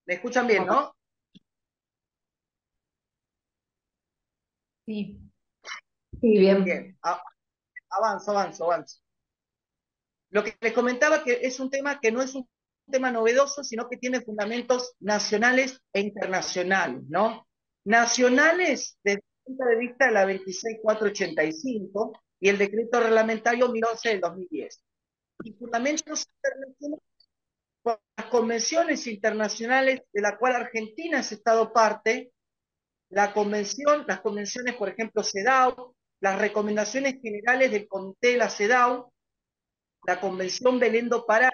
¿Me escuchan bien, no? Sí, sí, bien. Bien, avanzo. Lo que les comentaba que es un tema que no es un tema novedoso, sino que tiene fundamentos nacionales e internacionales, ¿no? Nacionales desde el punto de vista de la 26485 y el decreto reglamentario 1011 del 2010. Y fundamentos internacionales con las convenciones internacionales de la cual Argentina es Estado parte, las convenciones, por ejemplo, CEDAW, las recomendaciones generales del Comité de la CEDAW, la Convención Belén do Pará,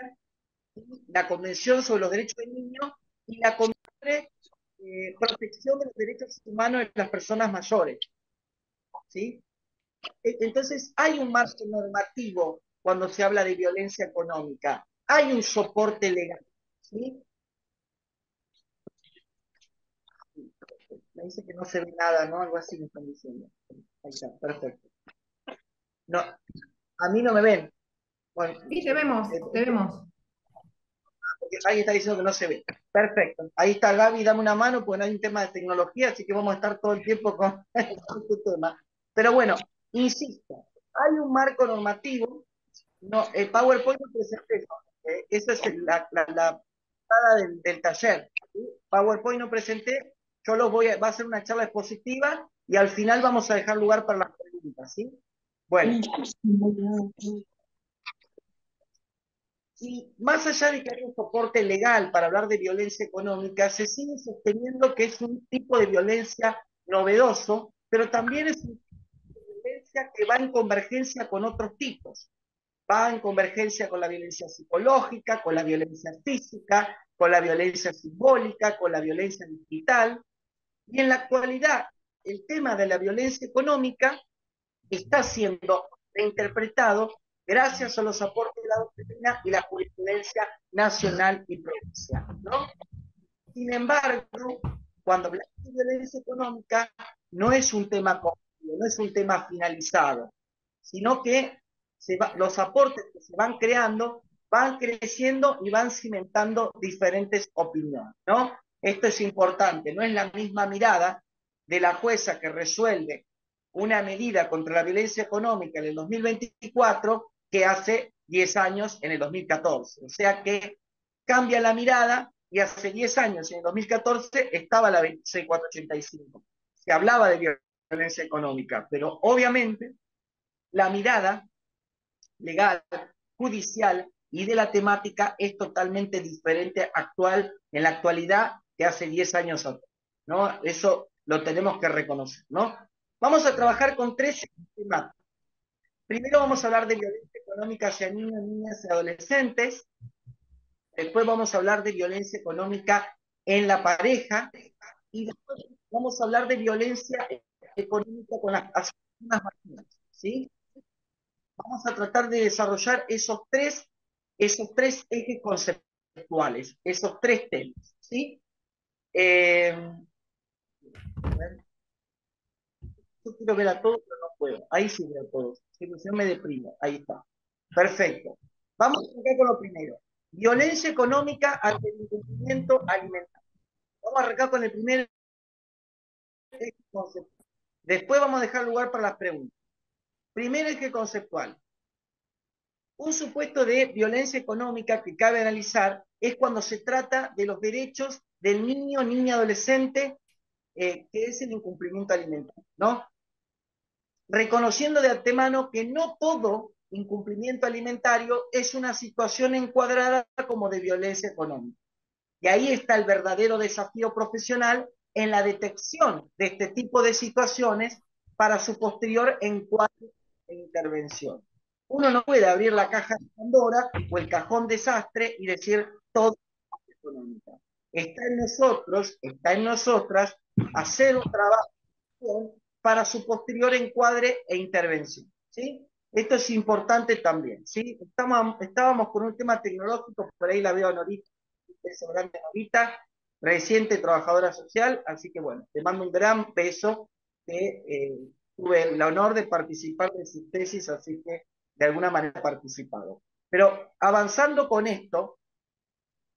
la Convención sobre los Derechos del Niño y la Convención de Protección de los Derechos Humanos de las Personas Mayores. ¿Sí? Entonces, hay un marco normativo cuando se habla de violencia económica, hay un soporte legal. ¿Sí? Me dice que no se ve nada, ¿no? Algo así me están diciendo. Ahí está, perfecto. No, a mí no me ven. Bueno, Sí, te vemos, te vemos. ahí está diciendo que no se ve. Perfecto. Ahí está Gaby, dame una mano, porque no hay un tema de tecnología, así que vamos a estar todo el tiempo con, con este tema. Pero bueno, insisto, hay un marco normativo, no, el PowerPoint lo presenté yo, esa es la pasada del taller. ¿Sí? PowerPoint no presenté, va a ser una charla expositiva y al final vamos a dejar lugar para las preguntas, ¿sí? Bueno, y más allá de que haya un soporte legal para hablar de violencia económica, se sigue sosteniendo que es un tipo de violencia novedoso, pero también es una violencia que va en convergencia con otros tipos. Va en convergencia con la violencia psicológica, con la violencia física, con la violencia simbólica, con la viencia digital. Y en la actualidad, el tema de la violencia económica está siendo reinterpretado gracias a los aportes de la doctrina y la jurisprudencia nacional y provincial, ¿no? Sin embargo, cuando hablamos de violencia económica, no es un tema concluido, no es un tema finalizado, sino que los aportes que se van creando van creciendo y van cimentando diferentes opiniones, ¿no? Esto es importante, no es la misma mirada de la jueza que resuelve una medida contra la violencia económica en el 2024 que hace 10 años en el 2014. O sea que cambia la mirada y hace 10 años, en el 2014, estaba la 26485. Se hablaba de violencia económica, pero obviamente la mirada legal, judicial y de la temática es totalmente diferente actual en la actualidad que hace 10 años atrás, ¿no? Eso lo tenemos que reconocer, ¿no? Vamos a trabajar con tres temas. Primero vamos a hablar de violencia económica hacia niños, niñas y adolescentes. Después vamos a hablar de violencia económica en la pareja. Y después vamos a hablar de violencia económica con las personas mayores, ¿sí? Vamos a tratar de desarrollar esos tres ejes conceptuales, esos tres temas, ¿sí? A ver, yo quiero ver a todos, pero no puedo. Ahí sí veo a todos. Si no, yo me deprimo. Ahí está. Perfecto. Vamos a arrancar con lo primero. Violencia económica ante el incumplimiento alimentario. Vamos a arrancar con el primer eje conceptual. Después vamos a dejar lugar para las preguntas. Primer eje conceptual. Un supuesto de violencia económica que cabe analizar es cuando se trata de los derechos del niño, niña, adolescente, que es el incumplimiento alimentario, ¿no? Reconociendo de antemano que no todo incumplimiento alimentario es una situación encuadrada como de violencia económica. Y ahí está el verdadero desafío profesional en la detección de este tipo de situaciones para su posterior encuadre e intervención. Uno no puede abrir la caja de Pandora o el cajón desastre y decir todo es económica. Está en nosotros, está en nosotras hacer un trabajo para su posterior encuadre e intervención. ¿Sí? Esto es importante también. ¿Sí? Estábamos con un tema tecnológico, por ahí la veo a Norita, beso grande Norita, reciente trabajadora social, así que bueno, te mando un gran beso, que tuve el honor de participar de sus tesis, así que de alguna manera he participado. Pero avanzando con esto,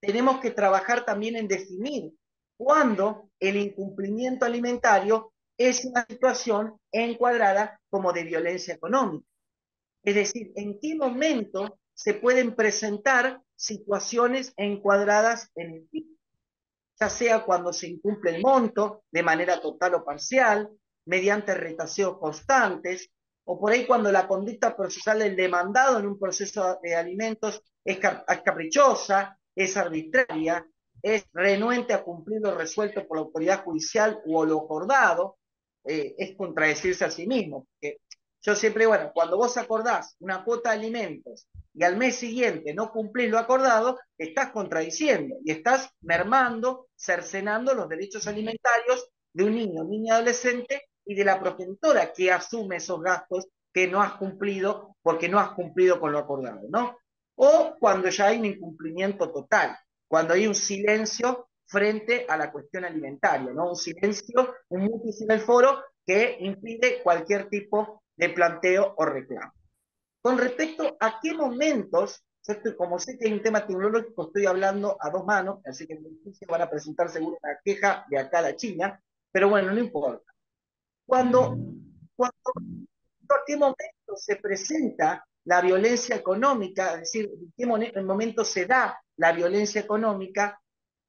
tenemos que trabajar también en definir cuándo el incumplimiento alimentario es una situación encuadrada como de violencia económica. Es decir, en qué momento se pueden presentar situaciones encuadradas en el PIB, ya sea cuando se incumple el monto de manera total o parcial, mediante retaseos constantes, o por ahí cuando la conducta procesal del demandado en un proceso de alimentos es caprichosa, es arbitraria, es renuente a cumplir lo resuelto por la autoridad judicial o lo acordado, es contradecirse a sí mismo. Porque yo siempre, bueno, cuando vos acordás una cuota de alimentos y al mes siguiente no cumplís lo acordado, estás contradiciendo y estás mermando, cercenando los derechos alimentarios de un niño, niña, adolescente y de la progenitora que asume esos gastos que no has cumplido porque no has cumplido con lo acordado, ¿no? O cuando ya hay un incumplimiento total, cuando hay un silencio frente a la cuestión alimentaria, ¿no? Un silencio, un mutis en el foro que impide cualquier tipo de planteo o reclamo. Con respecto a qué momentos, como sé que hay un tema tecnológico, estoy hablando a dos manos, así que en el juicio van a presentar seguro una queja de acá a la China, pero bueno, no importa. Cuando ¿a qué momento se presenta la violencia económica? Es decir, ¿en qué momento se da la violencia económica?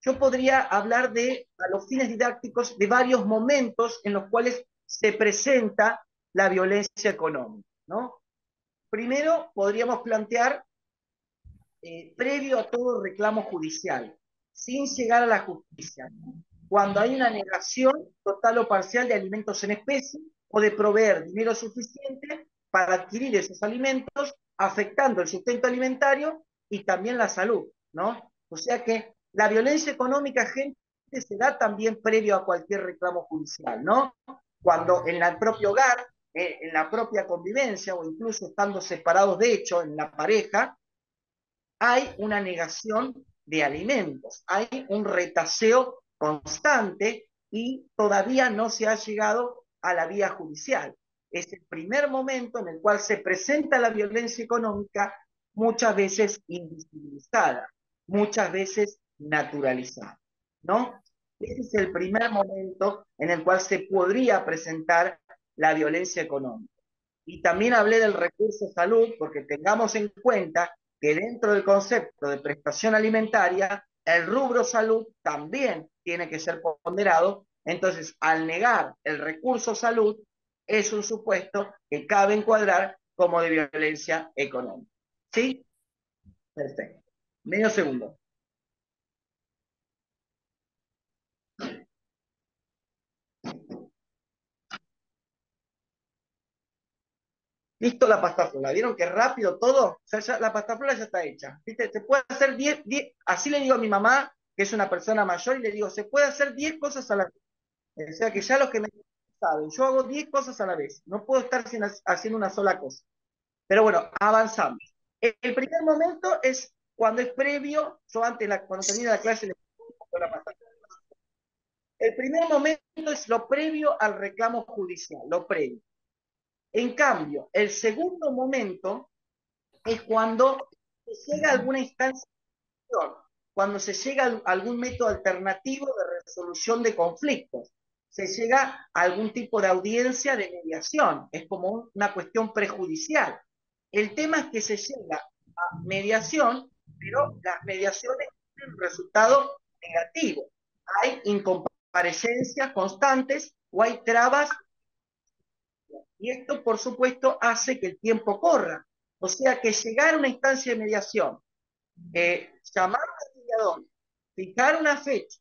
Yo podría hablar de, a los fines didácticos, de varios momentos en los cuales se presenta la violencia económica, ¿no? Primero, podríamos plantear, previo a todo reclamo judicial, sin llegar a la justicia, ¿no? Cuando hay una negación total o parcial de alimentos en especie o de proveer dinero suficiente para adquirir esos alimentos, afectando el sustento alimentario y también la salud, ¿no? O sea que la violencia económica, gente, se da también previo a cualquier reclamo judicial, ¿no? Cuando en el propio hogar, en la propia convivencia o incluso estando separados de hecho en la pareja, hay una negación de alimentos, hay un retaseo constante y todavía no se ha llegado a la vía judicial. Es el primer momento en el cual se presenta la violencia económica, muchas veces invisibilizada, muchas veces naturalizada, ¿no? Ese es el primer momento en el cual se podría presentar la violencia económica. Y también hablé del recurso salud, porque tengamos en cuenta que dentro del concepto de prestación alimentaria, el rubro salud también tiene que ser ponderado. Entonces, al negar el recurso salud, es un supuesto que cabe encuadrar como de violencia económica. ¿Sí? Perfecto. Medio segundo. Listo la pasta frola. ¿Vieron qué rápido todo? O sea, ya, la pasta frola ya está hecha. ¿Viste? Se puede hacer 10, así le digo a mi mamá, que es una persona mayor, y le digo, se puede hacer 10 cosas a la vez. O sea que ya los que me saben, yo hago 10 cosas a la vez. No puedo estar haciendo una sola cosa. Pero bueno, avanzamos. El primer momento es cuando es previo, yo antes, cuando termina la clase, le pongo la pasta. El primer momento es lo previo al reclamo judicial, lo previo. En cambio, el segundo momento es cuando se llega a alguna instancia, cuando se llega a algún método alternativo de resolución de conflictos, se llega a algún tipo de audiencia de mediación, es como una cuestión prejudicial. El tema es que se llega a mediación, pero las mediaciones tienen un resultado negativo. Hay incomparecencias constantes o hay trabas, y esto, por supuesto, hace que el tiempo corra. O sea que llegar a una instancia de mediación, llamar al mediador, fijar una fecha,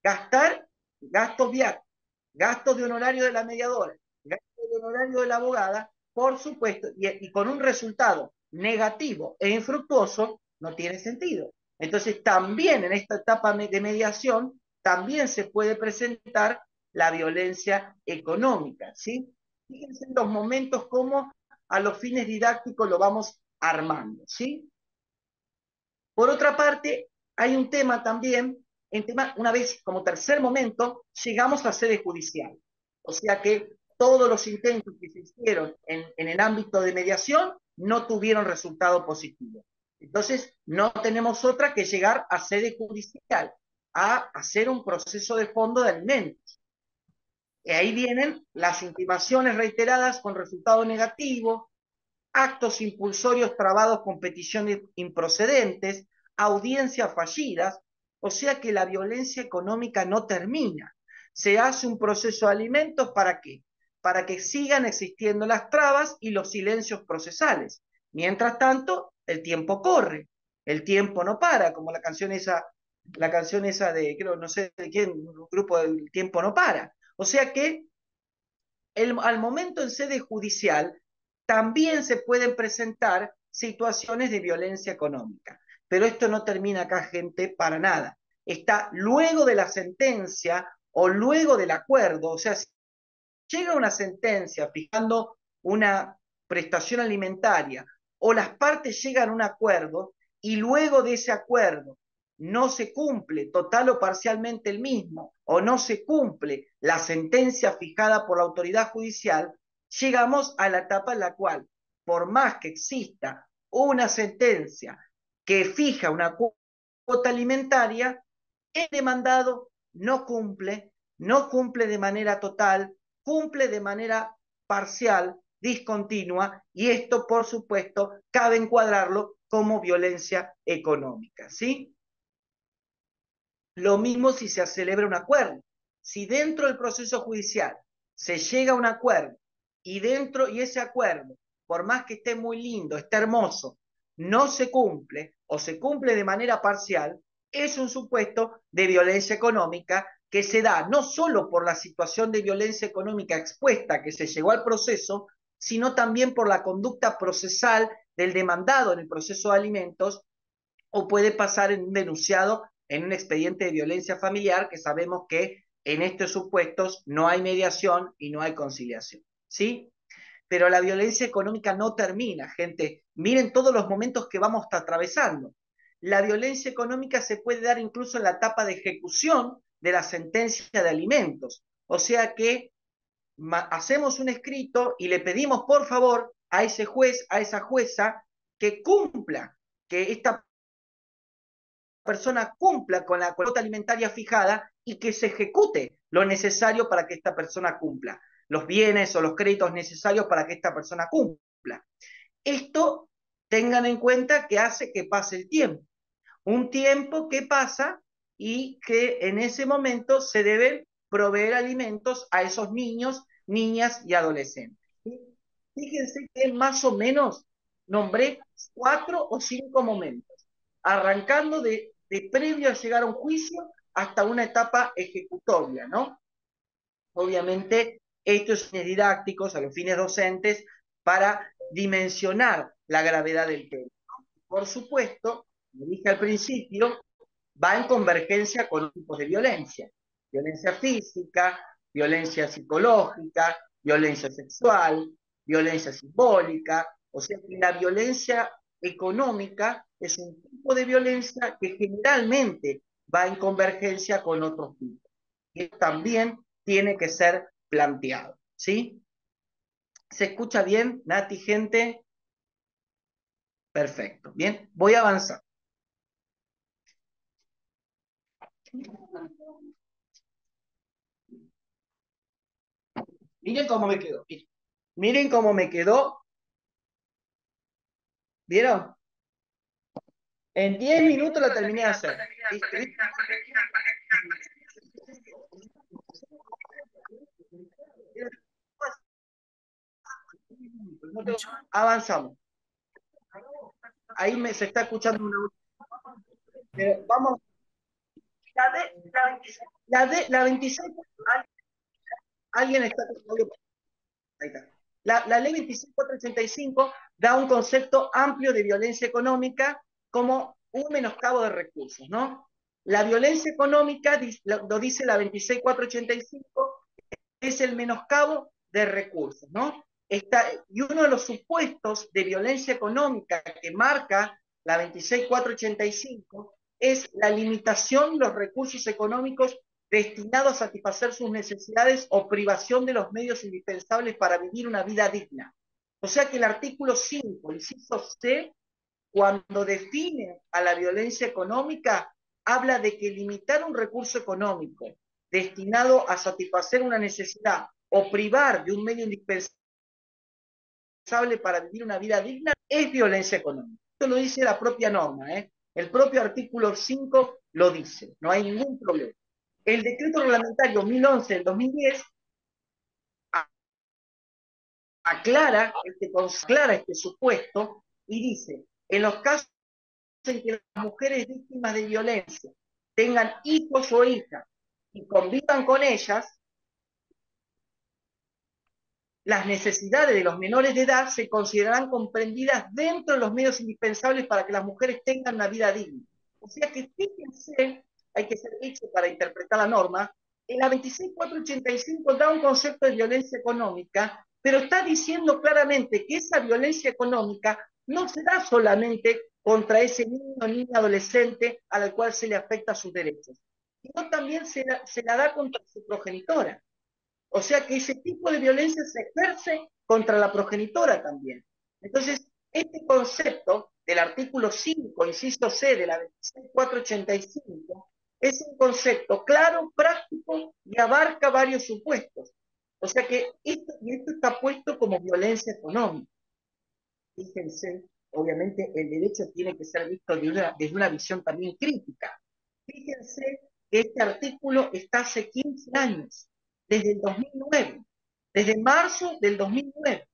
gastar gastos viáticos, gastos de honorario de la mediadora, gastos de honorario de la abogada, por supuesto, y con un resultado negativo e infructuoso, no tiene sentido. Entonces, también en esta etapa de mediación, también se puede presentar la violencia económica, ¿sí? Fíjense en los momentos como a los fines didácticos lo vamos armando, ¿sí? Por otra parte, hay un tema también, una vez como tercer momento, llegamos a sede judicial. O sea que todos los intentos que se hicieron en el ámbito de mediación no tuvieron resultado positivo. Entonces, no tenemos otra que llegar a sede judicial, a hacer un proceso de fondo de alimentos. Y ahí vienen las intimaciones reiteradas con resultado negativo, actos impulsorios trabados con peticiones improcedentes, audiencias fallidas, o sea que la violencia económica no termina. Se hace un proceso de alimentos ¿para qué? Para que sigan existiendo las trabas y los silencios procesales. Mientras tanto, el tiempo corre, el tiempo no para, como la canción esa de, creo, no sé de quién, un grupo del tiempo no para. O sea que al momento en sede judicial también se pueden presentar situaciones de violencia económica. Pero esto no termina acá, gente, para nada. Está luego de la sentencia o luego del acuerdo, o sea, si llega una sentencia fijando una prestación alimentaria o las partes llegan a un acuerdo y luego de ese acuerdo no se cumple total o parcialmente el mismo o no se cumple la sentencia fijada por la autoridad judicial, llegamos a la etapa en la cual, por más que exista una sentencia que fija una cuota alimentaria, el demandado no cumple de manera total, cumple de manera parcial, discontinua, y esto, por supuesto, cabe encuadrarlo como violencia económica, ¿sí? Lo mismo si se celebra un acuerdo. Si dentro del proceso judicial se llega a un acuerdo y ese acuerdo, por más que esté muy lindo, esté hermoso, no se cumple o se cumple de manera parcial, es un supuesto de violencia económica que se da no solo por la situación de violencia económica expuesta que se llegó al proceso, sino también por la conducta procesal del demandado en el proceso de alimentos, o puede pasar en un denunciado en un expediente de violencia familiar, que sabemos que en estos supuestos no hay mediación y no hay conciliación, ¿sí? Pero la violencia económica no termina, gente. Miren todos los momentos que vamos atravesando. La violencia económica se puede dar incluso en la etapa de ejecución de la sentencia de alimentos. O sea que hacemos un escrito y le pedimos por favor a ese juez, a esa jueza, que cumpla, que esta persona cumpla con la cuota alimentaria fijada y que se ejecute lo necesario para que esta persona cumpla, los bienes o los créditos necesarios para que esta persona cumpla. Esto tengan en cuenta que hace que pase el tiempo, un tiempo que pasa y que en ese momento se deben proveer alimentos a esos niños, niñas y adolescentes. Fíjense que más o menos nombré 4 o 5 momentos, arrancando de previo a llegar a un juicio hasta una etapa ejecutoria, ¿no? Obviamente, esto es fines didácticos, a los fines docentes, para dimensionar la gravedad del tema. Por supuesto, como dije al principio, va en convergencia con tipos de violencia. Violencia física, violencia psicológica, violencia sexual, violencia simbólica. O sea que la violencia económica es un tipo de violencia que generalmente va en convergencia con otros tipos. Y también tiene que ser planteado, ¿sí? ¿Se escucha bien, Nati, gente? Perfecto. Bien, voy a avanzar. Miren cómo me quedó. Miren cómo me quedó. ¿Vieron? En 10 minutos la terminé de hacer. ¿Viste? Avanzamos. Ahí se está escuchando una voz. Pero vamos. La 26. Alguien está. Ahí está. La ley 26.485 da un concepto amplio de violencia económica como un menoscabo de recursos, ¿no? La violencia económica, lo dice la 26.485, es el menoscabo de recursos, ¿no? Y uno de los supuestos de violencia económica que marca la 26.485 es la limitación de los recursos económicos destinados a satisfacer sus necesidades o privación de los medios indispensables para vivir una vida digna. O sea que el artículo 5, inciso C, cuando define a la violencia económica, habla de que limitar un recurso económico destinado a satisfacer una necesidad o privar de un medio indispensable para vivir una vida digna es violencia económica. Esto lo dice la propia norma, ¿eh? El propio artículo 5 lo dice, no hay ningún problema. El decreto reglamentario 1011 del 2010 aclara este supuesto y dice, en los casos en que las mujeres víctimas de violencia tengan hijos o hijas y convivan con ellas, las necesidades de los menores de edad se considerarán comprendidas dentro de los medios indispensables para que las mujeres tengan una vida digna. O sea que fíjense, hay que ser dicho para interpretar la norma, en la 26485 da un concepto de violencia económica, pero está diciendo claramente que esa violencia económica no se da solamente contra ese niño o niña adolescente al cual se le afecta sus derechos, sino también se la da contra su progenitora. O sea que ese tipo de violencia se ejerce contra la progenitora también. Entonces, este concepto del artículo 5, inciso C de la 26485, es un concepto claro, práctico y abarca varios supuestos. O sea que esto está puesto como violencia económica. Fíjense, obviamente el derecho tiene que ser visto desde una visión también crítica. Fíjense que este artículo está hace 15 años, desde el 2009, desde marzo del 2009.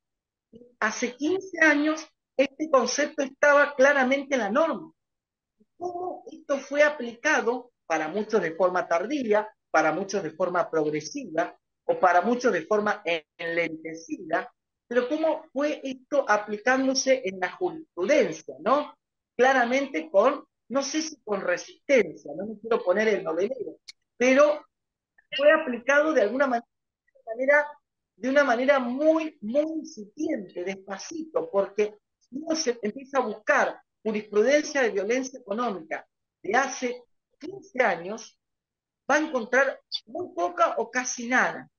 Hace 15 años este concepto estaba claramente en la norma. ¿Cómo esto fue aplicado para muchos de forma tardía, para muchos de forma progresiva o para muchos de forma enlentecida? Pero ¿cómo fue esto aplicándose en la jurisprudencia, ¿no? Claramente con, no sé si con resistencia, no me quiero poner el novelero, pero fue aplicado de una manera muy, muy incipiente, despacito, porque si uno se empieza a buscar jurisprudencia de violencia económica de hace 15 años, va a encontrar muy poca o casi nada.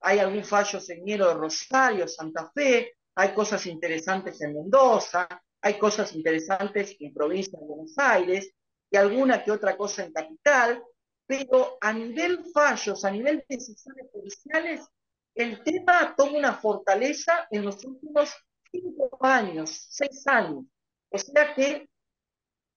Hay algún fallo señero de Rosario, Santa Fe, hay cosas interesantes en Mendoza, hay cosas interesantes en provincia de Buenos Aires, y alguna que otra cosa en Capital, pero a nivel fallos, a nivel de decisiones judiciales, el tema toma una fortaleza en los últimos 5 años, 6 años. O sea que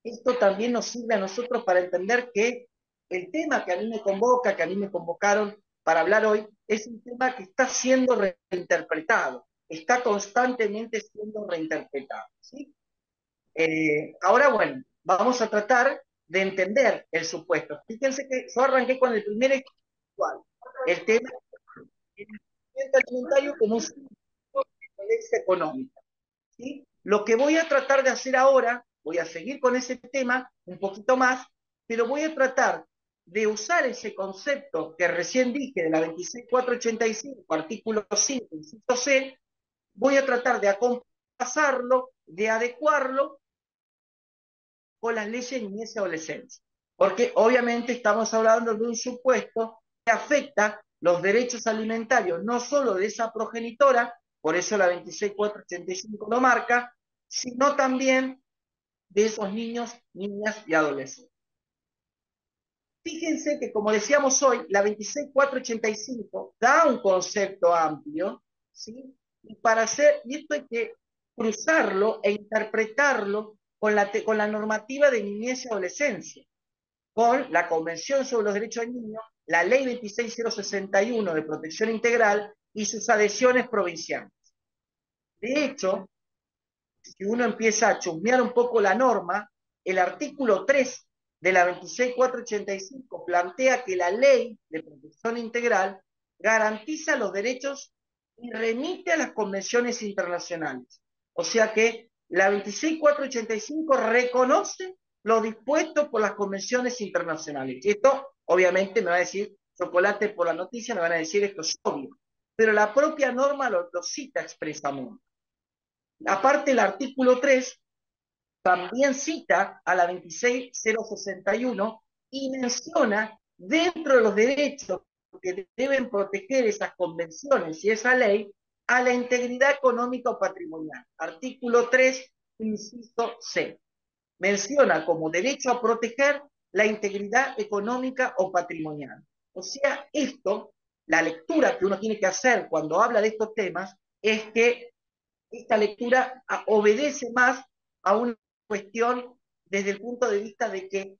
esto también nos sirve a nosotros para entender que el tema que a mí me convoca, que a mí me convocaron para hablar hoy, es un tema que está siendo reinterpretado, está constantemente siendo reinterpretado. ¿Sí? Ahora, bueno, vamos a tratar de entender el supuesto. Fíjense que yo arranqué con el primer ejemplo, el tema del alimentario como un supuesto de violencia económica. ¿Sí? Lo que voy a tratar de hacer ahora, voy a seguir con ese tema un poquito más, pero voy a tratar de usar ese concepto que recién dije de la 26485, artículo 5, inciso C, voy a tratar de acompasarlo, de adecuarlo con las leyes de niñez y adolescencia. Porque obviamente estamos hablando de un supuesto que afecta los derechos alimentarios, no solo de esa progenitora, por eso la 26485 lo marca, sino también de esos niños, niñas y adolescentes. Fíjense que, como decíamos hoy, la 26485 da un concepto amplio, ¿sí? Y esto hay que cruzarlo e interpretarlo con la normativa de niñez y adolescencia, con la Convención sobre los Derechos del Niño, la Ley 26061 de Protección Integral y sus adhesiones provinciales. De hecho, si uno empieza a chusmear un poco la norma, el artículo 3 de la 26485 plantea que la ley de protección integral garantiza los derechos y remite a las convenciones internacionales. O sea que la 26485 reconoce lo dispuesto por las convenciones internacionales. Y esto, obviamente, me va a decir, chocolate por la noticia, me van a decir esto es obvio. Pero la propia norma lo cita expresamente. Aparte, el artículo 3 también cita a la 26061 y menciona dentro de los derechos que deben proteger esas convenciones y esa ley a la integridad económica o patrimonial. Artículo 3 inciso C. Menciona como derecho a proteger la integridad económica o patrimonial. O sea, esto, la lectura que uno tiene que hacer cuando habla de estos temas, es que esta lectura obedece más a una cuestión desde el punto de vista de que,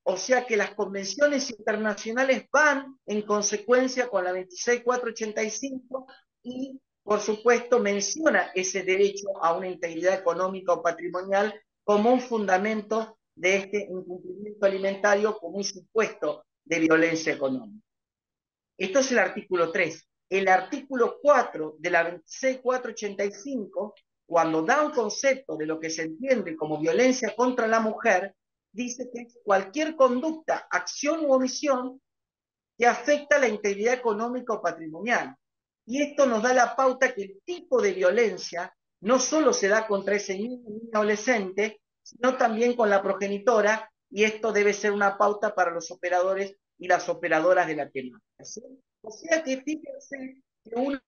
o sea que las convenciones internacionales van en consecuencia con la 26485 y, por supuesto, menciona ese derecho a una integridad económica o patrimonial como un fundamento de este incumplimiento alimentario como un supuesto de violencia económica. Esto es el artículo 3. El artículo 4 de la 26485, cuando da un concepto de lo que se entiende como violencia contra la mujer, dice que cualquier conducta, acción u omisión que afecta la integridad económica o patrimonial. Y esto nos da la pauta que el tipo de violencia no solo se da contra ese niño o niña adolescente, sino también con la progenitora, y esto debe ser una pauta para los operadores y las operadoras de la temática. ¿Sí? O sea que fíjense que uno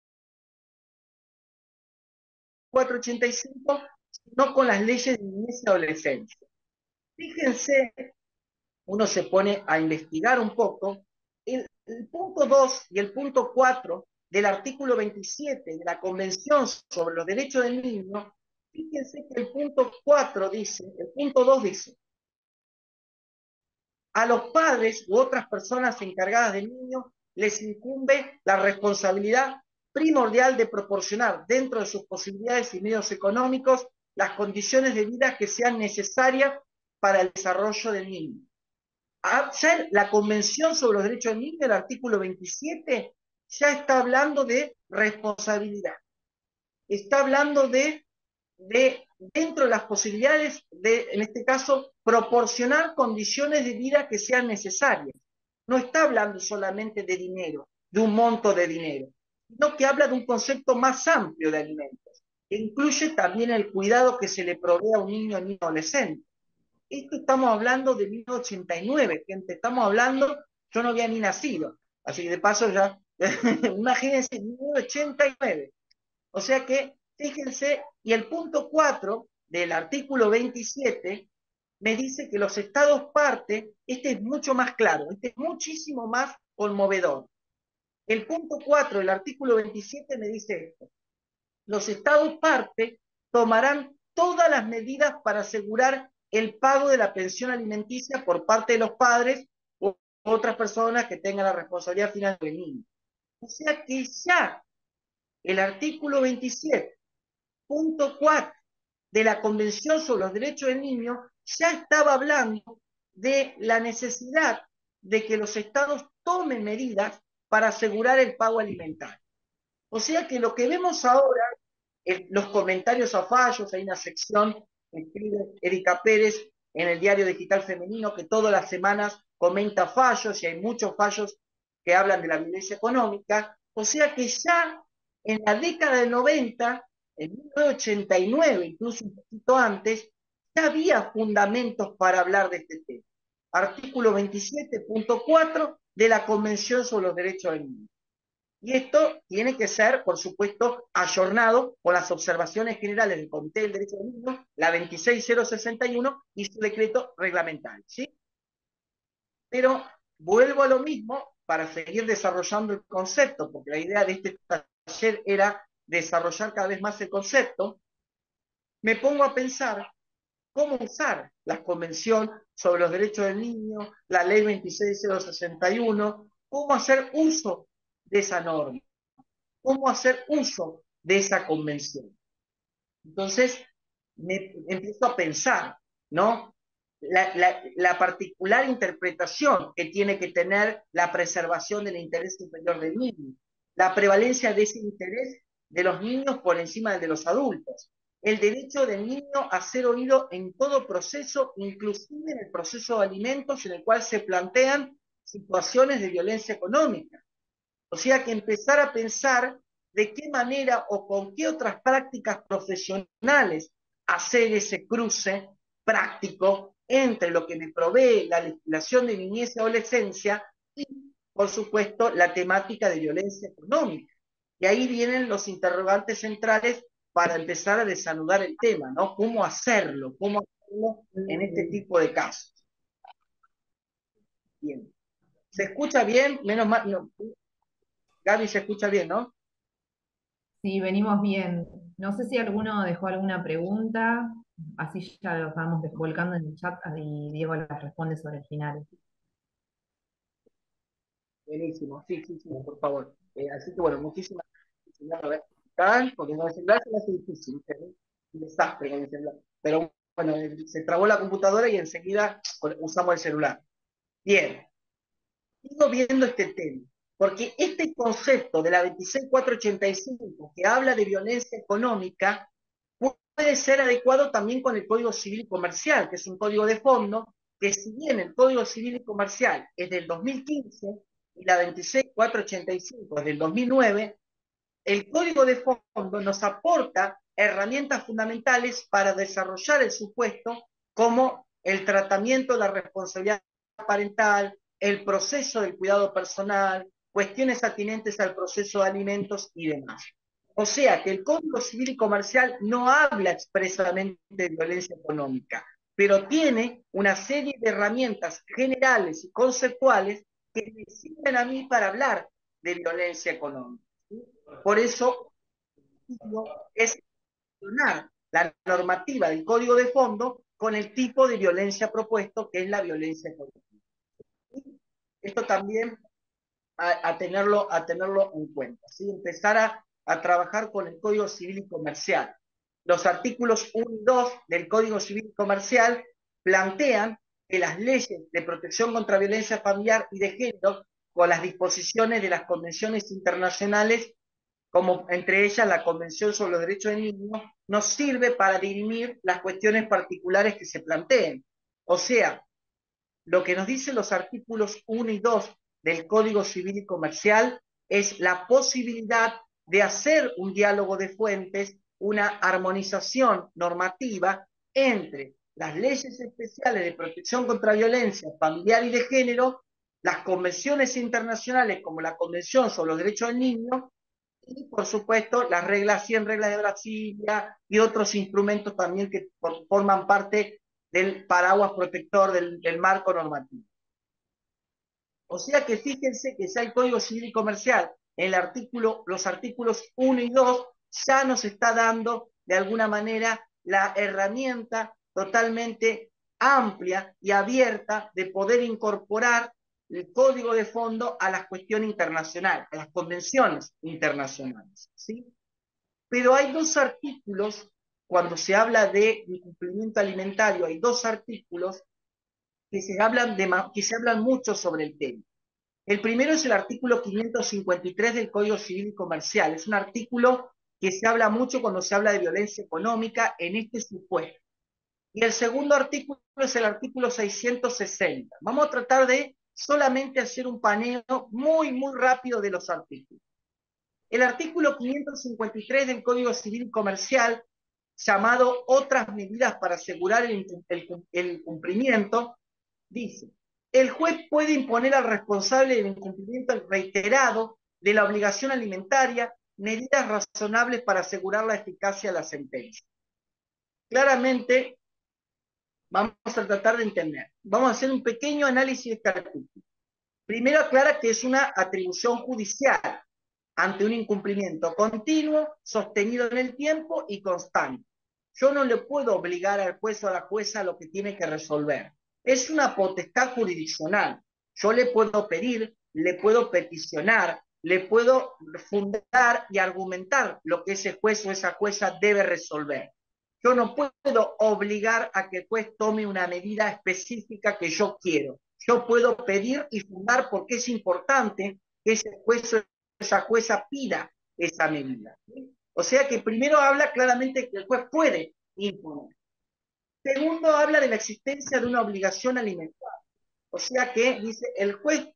485 no con las leyes de niñez y adolescencia. Fíjense, uno se pone a investigar un poco, el punto 2 y el punto 4 del artículo 27 de la Convención sobre los Derechos del Niño, fíjense que el punto 4 dice, el punto 2 dice, a los padres u otras personas encargadas del niño les incumbe la responsabilidad primordial de proporcionar dentro de sus posibilidades y medios económicos las condiciones de vida que sean necesarias para el desarrollo del niño. Ya la Convención sobre los Derechos del Niño, el artículo 27, ya está hablando de responsabilidad. Está hablando de dentro de las posibilidades de, en este caso, proporcionar condiciones de vida que sean necesarias. No está hablando solamente de dinero, de un monto de dinero, sino que habla de un concepto más amplio de alimentos, que incluye también el cuidado que se le provee a un niño o niño adolescente. Esto estamos hablando de 1989, gente, estamos hablando, yo no había ni nacido, así que de paso ya, imagínense, 1989. O sea que, fíjense, y el punto 4 del artículo 27 me dice que los estados parte, este es mucho más claro, este es muchísimo más conmovedor. El punto 4 del artículo 27 me dice esto: los estados parte tomarán todas las medidas para asegurar el pago de la pensión alimenticia por parte de los padres o otras personas que tengan la responsabilidad final del niño. O sea que ya el artículo 27 punto 4 de la Convención sobre los Derechos del Niño ya estaba hablando de la necesidad de que los estados tomen medidas para asegurar el pago alimentario. O sea que lo que vemos ahora, los comentarios a fallos, hay una sección que escribe Erika Pérez en el Diario Digital Femenino que todas las semanas comenta fallos y hay muchos fallos que hablan de la violencia económica. O sea que ya en la década del 90, en 1989, incluso un poquito antes, ya había fundamentos para hablar de este tema. Artículo 27.4 de la Convención sobre los Derechos del Niño. Y esto tiene que ser, por supuesto, ayornado con las observaciones generales del Comité del Derecho del Niño, la 26061, y su decreto reglamentario, ¿sí? Pero vuelvo a lo mismo para seguir desarrollando el concepto, porque la idea de este taller era desarrollar cada vez más el concepto. Me pongo a pensar cómo usar la Convención sobre los Derechos del Niño, la Ley 26061, cómo hacer uso de esa norma, cómo hacer uso de esa convención. Entonces, me empiezo a pensar, ¿no? La particular interpretación que tiene que tener la preservación del interés superior del niño, la prevalencia de ese interés de los niños por encima del de los adultos, el derecho del niño a ser oído en todo proceso, inclusive en el proceso de alimentos en el cual se plantean situaciones de violencia económica. O sea que empezar a pensar de qué manera o con qué otras prácticas profesionales hacer ese cruce práctico entre lo que me provee la legislación de niñez y adolescencia y, por supuesto, la temática de violencia económica. Y ahí vienen los interrogantes centrales para empezar a desanudar el tema, ¿no? ¿Cómo hacerlo? ¿Cómo hacerlo en este tipo de casos? Bien. ¿Se escucha bien? Menos mal, no. Gaby, se escucha bien, ¿no? Sí, venimos bien. No sé si alguno dejó alguna pregunta, así ya los vamos volcando en el chat y Diego las responde sobre el final. Buenísimo, sí, sí, sí, por favor. Así que bueno, muchísimas gracias. A ver, tal, porque no celular se me hace difícil, es un desastre con el celular. Pero bueno, se trabó la computadora y enseguida usamos el celular. Bien, sigo viendo este tema, porque este concepto de la 26485 que habla de violencia económica puede ser adecuado también con el Código Civil y Comercial, que es un código de fondo, que si bien el Código Civil y Comercial es del 2015 y la 26485 es del 2009, el código de fondo nos aporta herramientas fundamentales para desarrollar el supuesto como el tratamiento de la responsabilidad parental, el proceso del cuidado personal, cuestiones atinentes al proceso de alimentos y demás. O sea que el Código Civil y Comercial no habla expresamente de violencia económica, pero tiene una serie de herramientas generales y conceptuales que me sirven a mí para hablar de violencia económica. Por eso es relacionar la normativa del código de fondo con el tipo de violencia propuesto, que es la violencia económica. Esto también a tenerlo en cuenta, ¿sí? Empezar a trabajar con el Código Civil y Comercial. Los artículos 1 y 2 del Código Civil y Comercial plantean que las leyes de protección contra violencia familiar y de género, con las disposiciones de las convenciones internacionales, como entre ellas la Convención sobre los Derechos del Niño, nos sirve para dirimir las cuestiones particulares que se planteen. O sea, lo que nos dicen los artículos 1 y 2 del Código Civil y Comercial es la posibilidad de hacer un diálogo de fuentes, una armonización normativa entre las leyes especiales de protección contra violencia familiar y de género, las convenciones internacionales como la Convención sobre los Derechos del Niño y, por supuesto, las reglas, 100 reglas de Brasilia y otros instrumentos también que forman parte del paraguas protector del marco normativo. O sea que fíjense que ya el Código Civil y Comercial, los artículos 1 y 2, ya nos está dando de alguna manera la herramienta totalmente amplia y abierta de poder incorporar el código de fondo a las cuestiones internacionales, a las convenciones internacionales, ¿sí? Pero hay dos artículos, cuando se habla de incumplimiento alimentario, hay dos artículos que se hablan mucho sobre el tema. El primero es el artículo 553 del Código Civil y Comercial. Es un artículo que se habla mucho cuando se habla de violencia económica en este supuesto. Y el segundo artículo es el artículo 660. Vamos a tratar de solamente hacer un paneo muy, muy rápido de los artículos. El artículo 553 del Código Civil y Comercial, llamado Otras medidas para asegurar el cumplimiento, dice: el juez puede imponer al responsable del incumplimiento reiterado de la obligación alimentaria medidas razonables para asegurar la eficacia de la sentencia. Claramente, vamos a tratar de entender. Vamos a hacer un pequeño análisis de este artículo. Primero aclara que es una atribución judicial ante un incumplimiento continuo, sostenido en el tiempo y constante. Yo no le puedo obligar al juez o a la jueza lo que tiene que resolver. Es una potestad jurisdiccional. Yo le puedo pedir, le puedo peticionar, le puedo fundar y argumentar lo que ese juez o esa jueza debe resolver. Yo no puedo obligar a que el juez tome una medida específica que yo quiero. Yo puedo pedir y fundar porque es importante que ese juez o esa jueza pida esa medida. ¿Sí? O sea que primero habla claramente que el juez puede imponer. Segundo, habla de la existencia de una obligación alimentaria. O sea que dice, el juez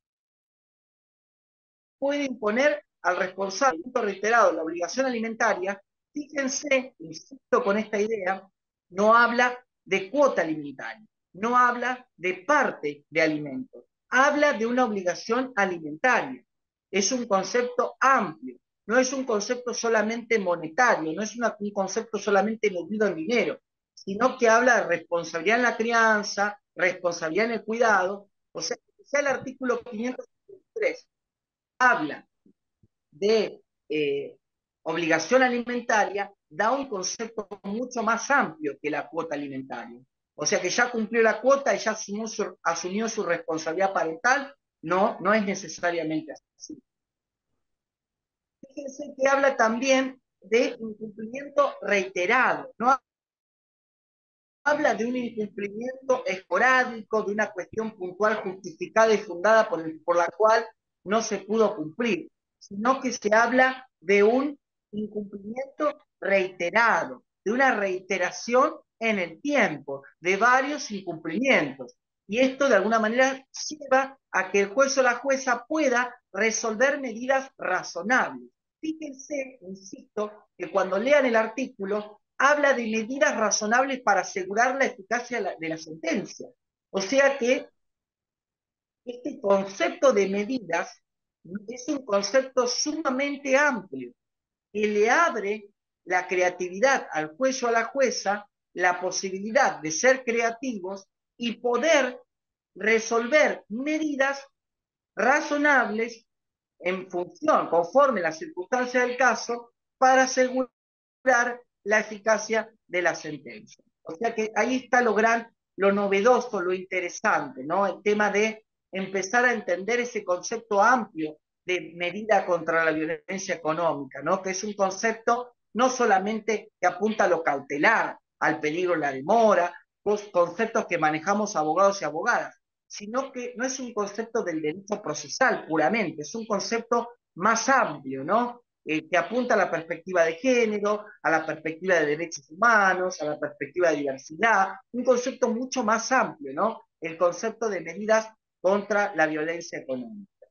puede imponer al responsable, reiterado, la obligación alimentaria. Fíjense, insisto con esta idea, no habla de cuota alimentaria, no habla de parte de alimentos, habla de una obligación alimentaria. Es un concepto amplio. no es un concepto solamente monetario, no es un concepto solamente medido en dinero, sino que habla de responsabilidad en la crianza, responsabilidad en el cuidado. O sea, el artículo 503 habla de obligación alimentaria, da un concepto mucho más amplio que la cuota alimentaria. O sea que ya cumplió la cuota y ya asumió su responsabilidad parental. No, no es necesariamente así. Fíjense que habla también de incumplimiento reiterado, no habla de un incumplimiento esporádico, de una cuestión puntual justificada y fundada por la cual no se pudo cumplir, sino que se habla de un incumplimiento reiterado, de una reiteración en el tiempo, de varios incumplimientos. Y esto de alguna manera lleva a que el juez o la jueza pueda resolver medidas razonables. Fíjense, insisto, que cuando lean el artículo habla de medidas razonables para asegurar la eficacia de la sentencia. O sea que este concepto de medidas es un concepto sumamente amplio que le abre la creatividad al juez o a la jueza, la posibilidad de ser creativos y poder resolver medidas razonables en función, conforme la circunstancia del caso, para asegurar la eficacia de la sentencia. O sea que ahí está lo novedoso, lo interesante, ¿no? El tema de empezar a entender ese concepto amplio de medida contra la violencia económica, ¿no? Que es un concepto no solamente que apunta a lo cautelar, al peligro, la demora, los conceptos que manejamos abogados y abogadas, sino que no es un concepto del derecho procesal puramente, es un concepto más amplio, ¿no? Que apunta a la perspectiva de género, a la perspectiva de derechos humanos, a la perspectiva de diversidad, un concepto mucho más amplio, ¿no? El concepto de medidas contra la violencia económica.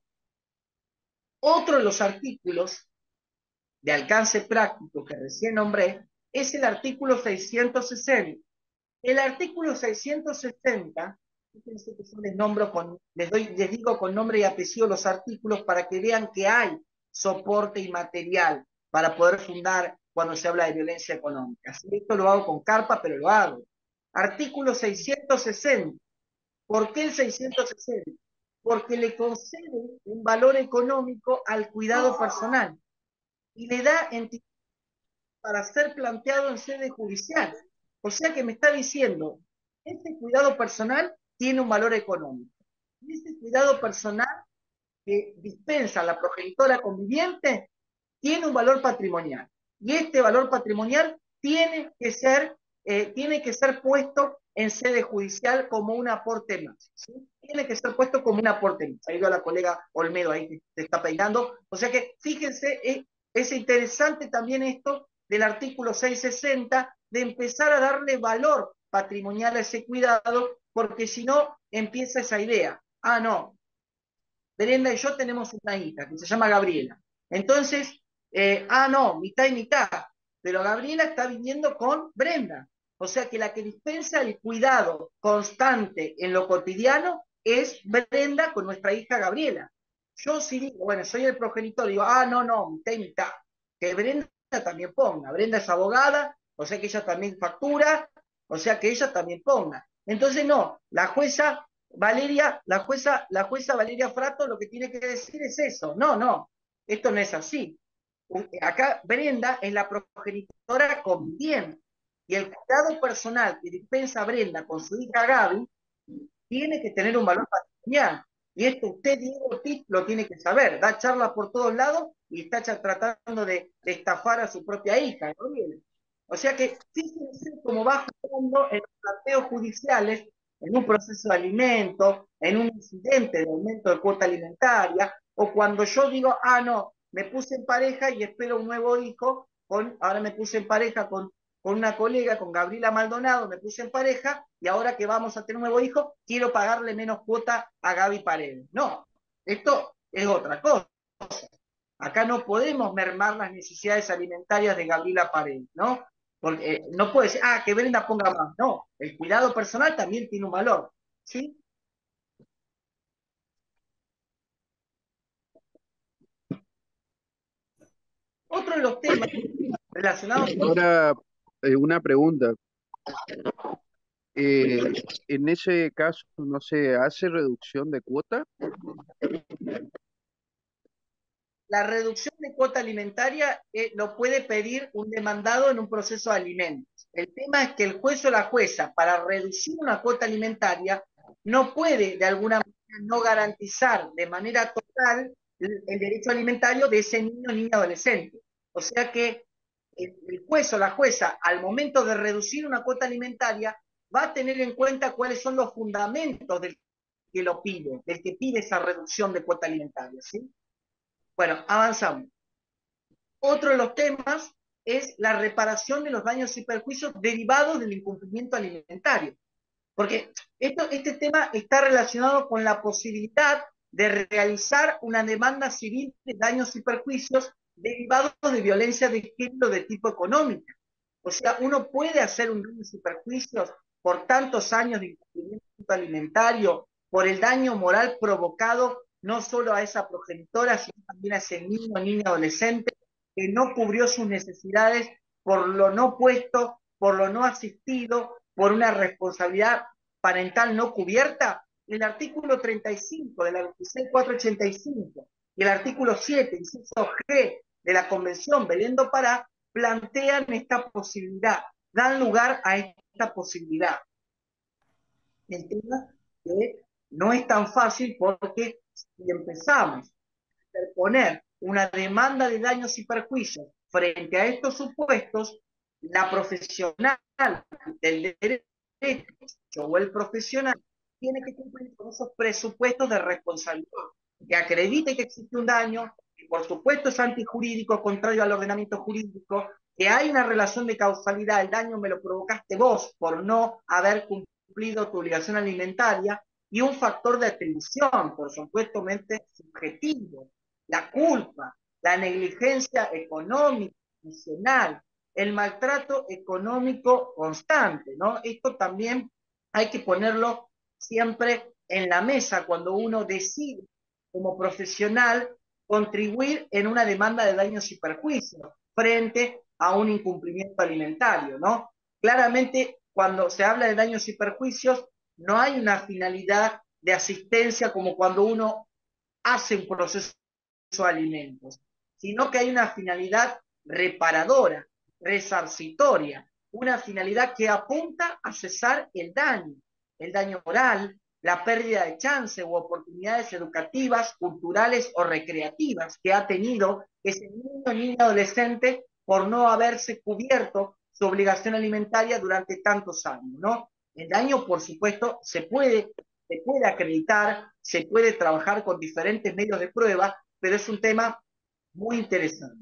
Otro de los artículos de alcance práctico que recién nombré es el artículo 660. El artículo 660, fíjense que yo les digo con nombre y apellido los artículos para que vean que hay soporte y material para poder fundar cuando se habla de violencia económica. Así, esto lo hago con carpa, pero lo hago. Artículo 660. ¿Por qué el 660? Porque le concede un valor económico al cuidado personal y le da entidad para ser planteado en sede judicial. O sea que me está diciendo, este cuidado personal tiene un valor económico. Y ese cuidado personal que dispensa la progenitora conviviente tiene un valor patrimonial. Y este valor patrimonial tiene que ser puesto en sede judicial como un aporte más. ¿Sí? Tiene que ser puesto como un aporte más. Ahí veo a la colega Olmedo ahí que te está peinando. O sea que fíjense, es interesante también esto del artículo 660 de empezar a darle valor patrimonial a ese cuidado, porque si no empieza esa idea. Ah, no, Brenda y yo tenemos una hija que se llama Gabriela. Entonces, no, mitad y mitad, pero Gabriela está viviendo con Brenda. O sea que la que dispensa el cuidado constante en lo cotidiano es Brenda con nuestra hija Gabriela. Yo sí digo, bueno, soy el progenitor, digo, no, mitad y mitad. Que Brenda también ponga. Brenda es abogada, o sea que ella también factura, o sea que ella también ponga. Entonces, no, la jueza Valeria, la jueza Valeria Frato lo que tiene que decir es eso. No, no, esto no es así. Acá Brenda es la progenitora conviviente y el cuidado personal que dispensa Brenda con su hija Gaby tiene que tener un valor patrimonial. Y esto usted, Diego Ortiz, lo tiene que saber. Da charlas por todos lados y está tratando de estafar a su propia hija. ¿No? O sea que fíjense cómo va jugando en los planteos judiciales, en un proceso de alimento, en un incidente de aumento de cuota alimentaria, o cuando yo digo, no, me puse en pareja y espero un nuevo hijo, ahora me puse en pareja con una colega, con Gabriela Maldonado, me puse en pareja y ahora que vamos a tener un nuevo hijo, quiero pagarle menos cuota a Gaby Paredes. No, esto es otra cosa. Acá no podemos mermar las necesidades alimentarias de Gabriela Paredes, ¿no? Porque no puede ser, que Brenda ponga más. No, el cuidado personal también tiene un valor, ¿sí? Otro de los temas relacionados con Ahora, una pregunta. Eh, en ese caso, ¿no se hace reducción de cuota? la reducción de cuota alimentaria, lo puede pedir un demandado en un proceso de alimentos. El tema es que el juez o la jueza, para reducir una cuota alimentaria, no puede de alguna manera no garantizar de manera total el derecho alimentario de ese niño o niña adolescente. O sea que el juez o la jueza, al momento de reducir una cuota alimentaria, va a tener en cuenta cuáles son los fundamentos del que lo pide, del que pide esa reducción de cuota alimentaria, ¿sí? Bueno, avanzamos. Otro de los temas es la reparación de los daños y perjuicios derivados del incumplimiento alimentario. Porque este tema está relacionado con la posibilidad de realizar una demanda civil de daños y perjuicios derivados de violencia de género de tipo económico. O sea, uno puede hacer un daño y perjuicios por tantos años de incumplimiento alimentario, por el daño moral provocado no solo a esa progenitora, sino también a ese niño o niña adolescente que no cubrió sus necesidades por lo no puesto, por lo no asistido, por una responsabilidad parental no cubierta. El artículo 35 de la 26485 y el artículo 7, inciso G de la Convención Belén do Pará, plantean esta posibilidad, dan lugar a esta posibilidad. El tema que no es tan fácil porque si empezamos a interponer una demanda de daños y perjuicios frente a estos supuestos, la profesional del derecho o el profesional tiene que cumplir con esos presupuestos de responsabilidad, que acredite que existe un daño, que por supuesto es antijurídico, contrario al ordenamiento jurídico, que hay una relación de causalidad, el daño me lo provocaste vos por no haber cumplido tu obligación alimentaria, y un factor de atribución, por supuestamente subjetivo, la culpa, la negligencia económica, emocional, el maltrato económico constante, ¿no? Esto también hay que ponerlo siempre en la mesa cuando uno decide como profesional contribuir en una demanda de daños y perjuicios frente a un incumplimiento alimentario, ¿no? Claramente, cuando se habla de daños y perjuicios, no hay una finalidad de asistencia como cuando uno hace un proceso de alimentos, sino que hay una finalidad reparadora, resarcitoria, una finalidad que apunta a cesar el daño moral, la pérdida de chance u oportunidades educativas, culturales o recreativas que ha tenido ese niño, niña, adolescente por no haberse cubierto su obligación alimentaria durante tantos años, ¿no? El daño, por supuesto, se puede acreditar, se puede trabajar con diferentes medios de prueba, pero es un tema muy interesante.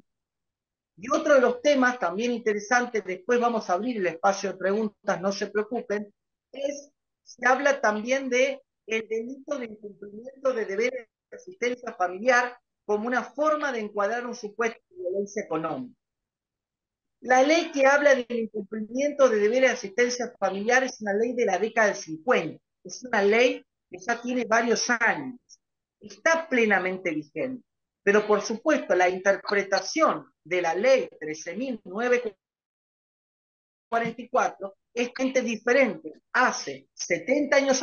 Y otro de los temas también interesantes, después vamos a abrir el espacio de preguntas, no se preocupen, se habla también de el delito de incumplimiento de deberes de asistencia familiar como una forma de encuadrar un supuesto de violencia económica. La ley que habla del incumplimiento de deberes de asistencia familiar es una ley de la década del 50. Es una ley que ya tiene varios años. Está plenamente vigente. Pero por supuesto, la interpretación de la ley 13.944 es gente diferente. Hace 70 años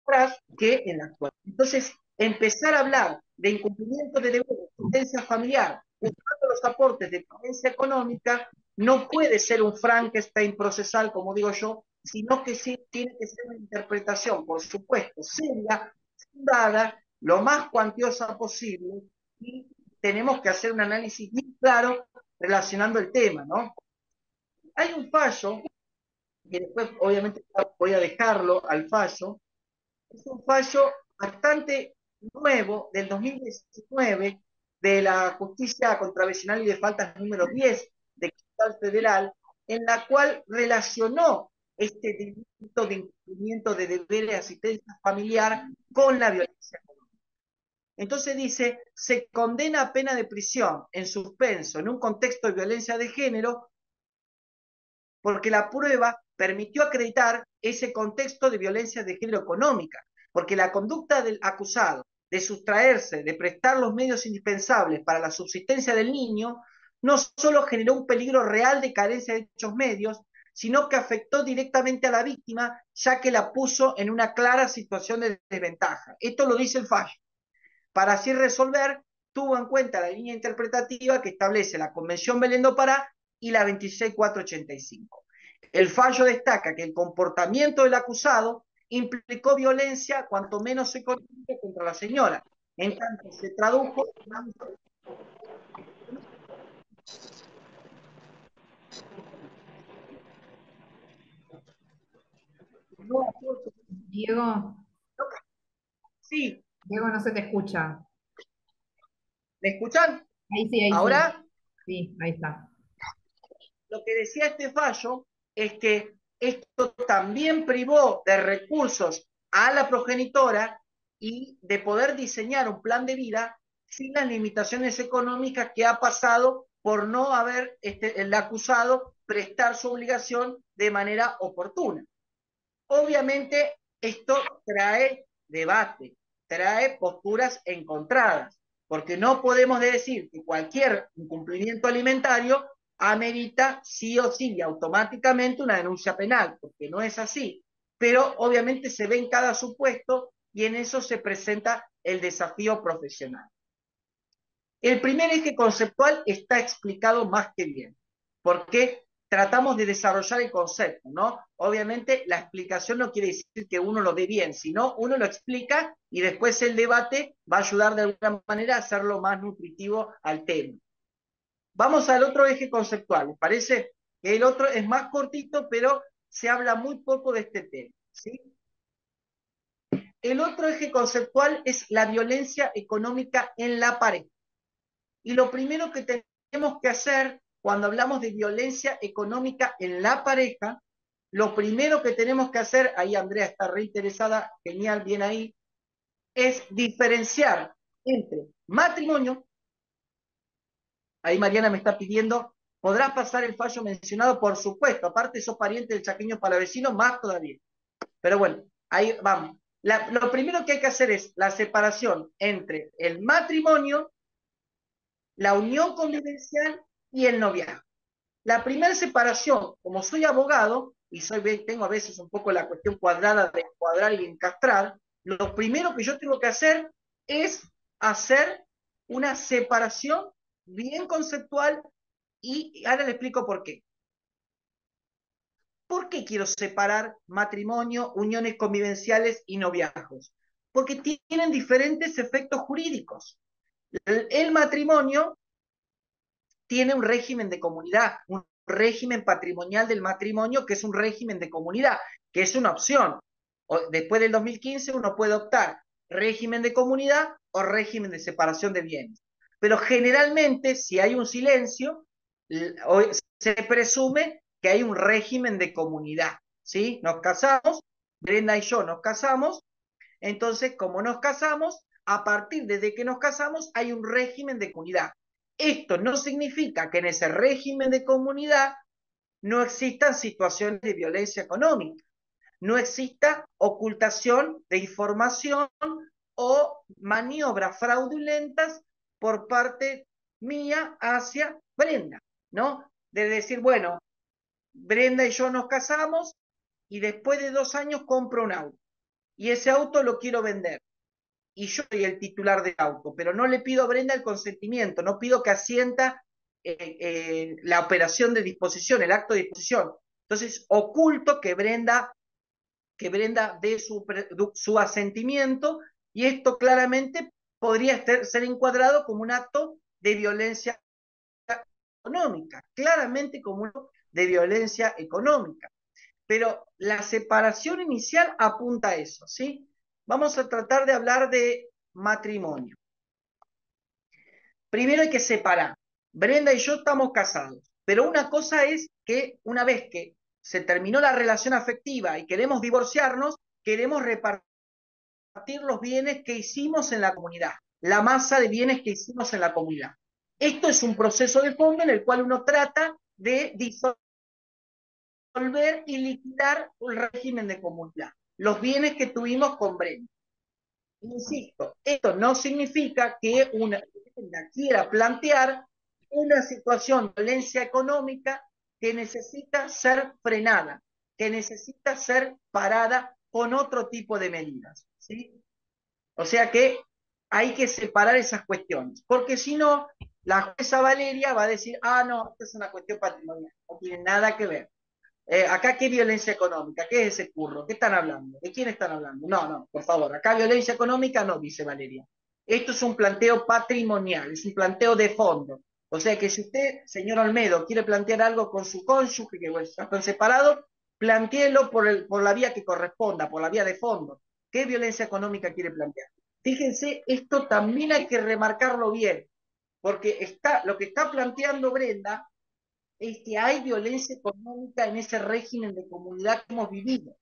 atrás que en la actual. Entonces, empezar a hablar de incumplimiento de deberes de asistencia familiar usando los aportes de violencia económica no puede ser un Frankenstein procesal, como digo yo, sino que sí tiene que ser una interpretación, por supuesto, seria, fundada, lo más cuantiosa posible, y tenemos que hacer un análisis bien claro relacionando el tema, ¿no? Hay un fallo, que después obviamente voy a dejarlo al fallo, es un fallo bastante nuevo del 2019 de la Justicia Contravencional y de Faltas número 10 de Capital Federal, en la cual relacionó este delito de incumplimiento de deberes de asistencia familiar con la violencia económica. Entonces dice, se condena a pena de prisión en suspenso en un contexto de violencia de género porque la prueba permitió acreditar ese contexto de violencia de género económica, porque la conducta del acusado de sustraerse, de prestar los medios indispensables para la subsistencia del niño, no solo generó un peligro real de carencia de dichos medios, sino que afectó directamente a la víctima, ya que la puso en una clara situación de desventaja. Esto lo dice el fallo. Para así resolver, tuvo en cuenta la línea interpretativa que establece la Convención Belén do Pará y la 26485. El fallo destaca que el comportamiento del acusado implicó violencia cuanto menos económica contra la señora, en tanto se tradujo Diego, sí, Diego, no se te escucha. ¿me escuchan? Ahí sí, ahí sí. Ahora, Sí, ahí está. lo que decía este fallo es que esto también privó de recursos a la progenitora y de poder diseñar un plan de vida sin las limitaciones económicas que ha pasado por no haber el acusado prestar su obligación de manera oportuna. Obviamente esto trae debate, trae posturas encontradas, porque no podemos decir que cualquier incumplimiento alimentario amerita sí o sí y automáticamente una denuncia penal, porque no es así. Pero obviamente se ve en cada supuesto y en eso se presenta el desafío profesional. El primer eje conceptual está explicado más que bien, porque tratamos de desarrollar el concepto, ¿no? Obviamente la explicación no quiere decir que uno lo dé bien, sino uno lo explica y después el debate va a ayudar de alguna manera a hacerlo más nutritivo al tema. Vamos al otro eje conceptual, ¿les parece? El otro es más cortito, pero se habla muy poco de este tema, ¿sí? El otro eje conceptual es la violencia económica en la pareja. Y lo primero que tenemos que hacer cuando hablamos de violencia económica en la pareja, lo primero que tenemos que hacer, ahí Andrea está reinteresada, genial, bien ahí, es diferenciar entre matrimonio, ahí Mariana me está pidiendo, ¿podrás pasar el fallo mencionado? Por supuesto, aparte sos pariente del chaqueño palavecino, más todavía. Pero bueno, ahí vamos. Lo primero que hay que hacer es la separación entre el matrimonio, la unión convivencial y el noviazgo. La primera separación, como soy abogado, y tengo a veces un poco la cuestión cuadrada de cuadrar y encastrar, lo primero que yo tengo que hacer es hacer una separación bien conceptual y ahora le explico por qué. ¿Por qué quiero separar matrimonio, uniones convivenciales y noviazgos? Porque tienen diferentes efectos jurídicos. El matrimonio tiene un régimen de comunidad, un régimen patrimonial del matrimonio, que es un régimen de comunidad, que es una opción. Después del 2015 uno puede optar régimen de comunidad o régimen de separación de bienes. Pero generalmente, si hay un silencio, se presume que hay un régimen de comunidad. ¿Sí? Nos casamos, Brenda y yo nos casamos, entonces, como nos casamos, a partir de que nos casamos, hay un régimen de comunidad. Esto no significa que en ese régimen de comunidad no existan situaciones de violencia económica, no exista ocultación de información o maniobras fraudulentas por parte mía hacia Brenda, ¿no? De decir, bueno, Brenda y yo nos casamos y después de 2 años compro un auto y ese auto lo quiero vender y yo soy el titular del auto, pero no le pido a Brenda el consentimiento, no pido que asienta la operación de disposición, el acto de disposición. Entonces, oculto que Brenda dé su asentimiento y esto claramente podría ser encuadrado como un acto de violencia económica, claramente como un acto de violencia económica. Pero la separación inicial apunta a eso, ¿sí? Vamos a tratar de hablar de matrimonio. Primero hay que separar. Brenda y yo estamos casados, pero una cosa es que una vez que se terminó la relación afectiva y queremos divorciarnos, queremos repartir los bienes que hicimos en la comunidad, la masa de bienes que hicimos en la comunidad. Esto es un proceso de fondo en el cual uno trata de disolver y liquidar el régimen de comunidad, los bienes que tuvimos con Brenda. Insisto, esto no significa que una quiera plantear una situación de violencia económica que necesita ser frenada, que necesita ser parada con otro tipo de medidas, ¿sí? O sea que hay que separar esas cuestiones, porque si no, la jueza Valeria va a decir, ah, no, esta es una cuestión patrimonial, no tiene nada que ver. Acá, ¿qué violencia económica? ¿Qué es ese curro? ¿Qué están hablando? ¿De quién están hablando? No, no, por favor, acá violencia económica no, dice Valeria. Esto es un planteo patrimonial, es un planteo de fondo. O sea que si usted, señor Olmedo, quiere plantear algo con su cónyuge, que bueno, están separados, plantéelo por la vía que corresponda, por la vía de fondo. ¿Qué violencia económica quiere plantear? Fíjense, esto también hay que remarcarlo bien, porque lo que está planteando Brenda es que hay violencia económica en ese régimen de comunidad que hemos vivido,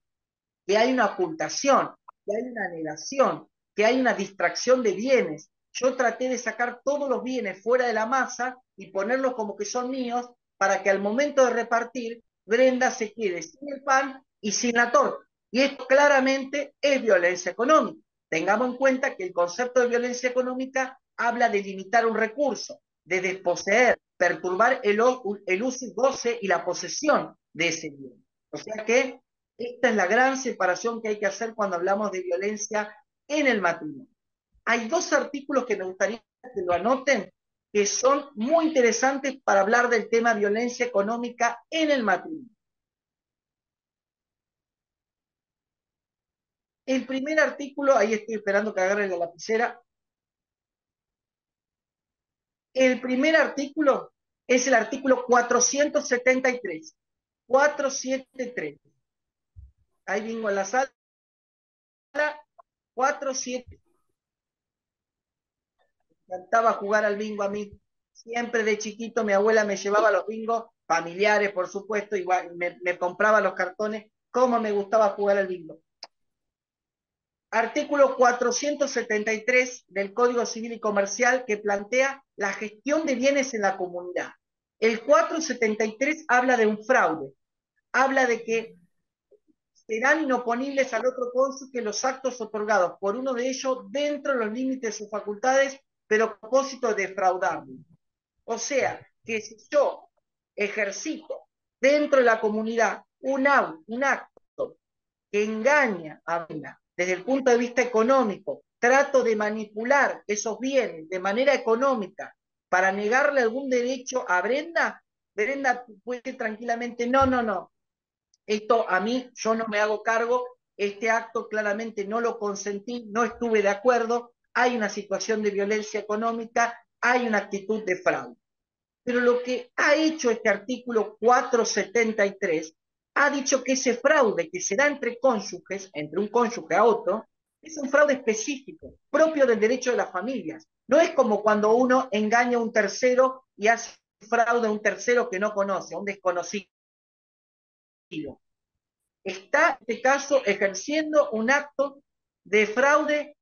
que hay una ocultación, que hay una negación, que hay una distracción de bienes. Yo traté de sacar todos los bienes fuera de la masa y ponerlos como que son míos para que al momento de repartir, Brenda se quede sin el pan y sin la torta. Y esto claramente es violencia económica. Tengamos en cuenta que el concepto de violencia económica habla de limitar un recurso, de desposeer, perturbar el uso y goce y la posesión de ese bien. O sea que esta es la gran separación que hay que hacer cuando hablamos de violencia en el matrimonio. Hay dos artículos que me gustaría que lo anoten, que son muy interesantes para hablar del tema violencia económica en el matrimonio. El primer artículo, ahí estoy esperando que agarre la lapicera. El primer artículo es el artículo 473. 473. Ahí vengo a la sala. 473. Me encantaba jugar al bingo a mí. Siempre de chiquito mi abuela me llevaba a los bingos, familiares por supuesto, igual me compraba los cartones. Cómo me gustaba jugar al bingo. Artículo 473 del Código Civil y Comercial que plantea la gestión de bienes en la comunidad. El 473 habla de un fraude, habla de que serán inoponibles al otro cónyuge los actos otorgados por uno de ellos dentro de los límites de sus facultades, pero a propósito de defraudarlo. O sea, que si yo ejercito dentro de la comunidad un acto que engaña a Brenda desde el punto de vista económico, trato de manipular esos bienes de manera económica para negarle algún derecho a Brenda, Brenda puede decir tranquilamente, no, no, no, esto a mí, yo no me hago cargo, este acto claramente no lo consentí, no estuve de acuerdo, hay una situación de violencia económica, hay una actitud de fraude. Pero lo que ha hecho este artículo 473, ha dicho que ese fraude que se da entre cónyuges, entre un cónyuge a otro, es un fraude específico, propio del derecho de las familias. No es como cuando uno engaña a un tercero y hace un fraude a un tercero que no conoce, a un desconocido. Está, en este caso, ejerciendo un acto de fraude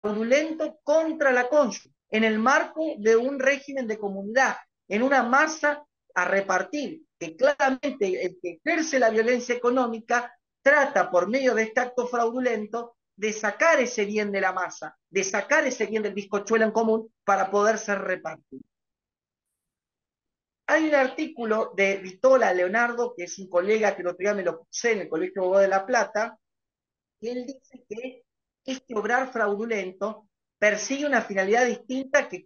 fraudulento contra la cónyuge, en el marco de un régimen de comunidad, en una masa a repartir, que claramente el que ejerce la violencia económica trata por medio de este acto fraudulento de sacar ese bien de la masa, de sacar ese bien del bizcochuelo en común para poder ser repartido. Hay un artículo de Vitola Leonardo, que es un colega que el otro día me lo puse en el Colegio de Abogados de La Plata, y él dice que este obrar fraudulento persigue una finalidad distinta que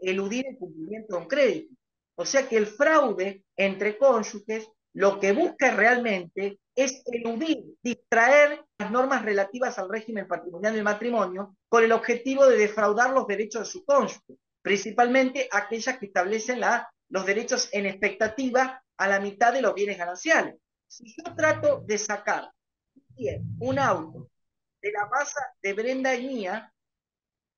eludir el cumplimiento de un crédito. O sea que el fraude entre cónyuges lo que busca realmente es eludir, distraer las normas relativas al régimen patrimonial del matrimonio con el objetivo de defraudar los derechos de su cónyuge, principalmente aquellas que establecen los derechos en expectativa a la mitad de los bienes gananciales. Si yo trato de sacar un auto de la masa de Brenda y mía,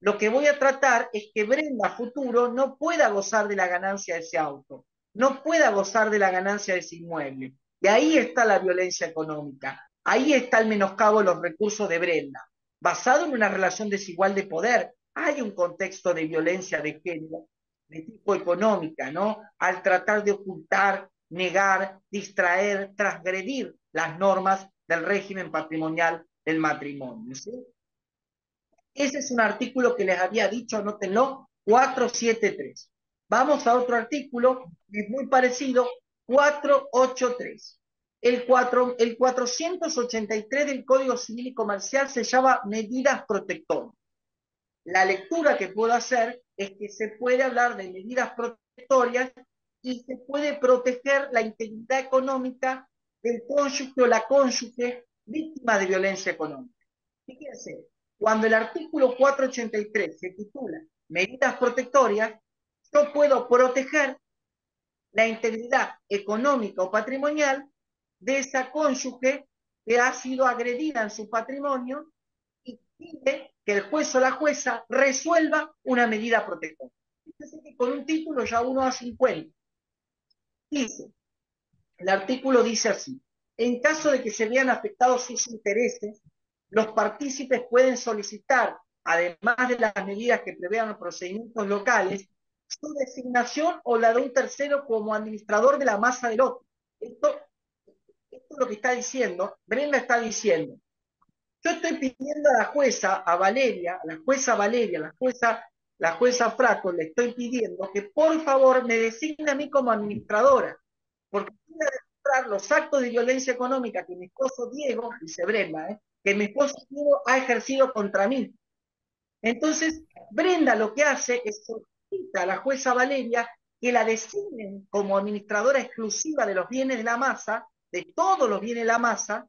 lo que voy a tratar es que Brenda a futuro no pueda gozar de la ganancia de ese auto, no pueda gozar de la ganancia de ese inmueble. Y ahí está la violencia económica, ahí está el menoscabo de los recursos de Brenda, basado en una relación desigual de poder. Hay un contexto de violencia de género, de tipo económica, ¿no? Al tratar de ocultar, negar, distraer, transgredir las normas del régimen patrimonial del matrimonio, ¿sí? Ese es un artículo que les había dicho, anótenlo, 473. Vamos a otro artículo, que es muy parecido, 483. El 483 del Código Civil y Comercial se llama medidas protectoras. La lectura que puedo hacer es que se puede hablar de medidas protectorias y se puede proteger la integridad económica del cónyuge o la cónyuge víctima de violencia económica. Fíjense, cuando el artículo 483 se titula medidas protectorias, yo puedo proteger la integridad económica o patrimonial de esa cónyuge que ha sido agredida en su patrimonio y pide que el juez o la jueza resuelva una medida protectora. Fíjense que con un título ya uno hace un cuento. Dice, el artículo dice así: en caso de que se vean afectados sus intereses, los partícipes pueden solicitar, además de las medidas que prevean los procedimientos locales, su designación o la de un tercero como administrador de la masa del otro. Esto es lo que está diciendo, Brenda está diciendo. Yo estoy pidiendo a la jueza, a Valeria, la jueza Fraco, le estoy pidiendo que por favor me designe a mí como administradora, porque quiero demostrar los actos de violencia económica que mi esposo Diego, dice Brenda, que mi esposo Diego ha ejercido contra mí. Entonces, Brenda lo que hace es solicitar a la jueza Valeria que la designen como administradora exclusiva de los bienes de la masa, de todos los bienes de la masa,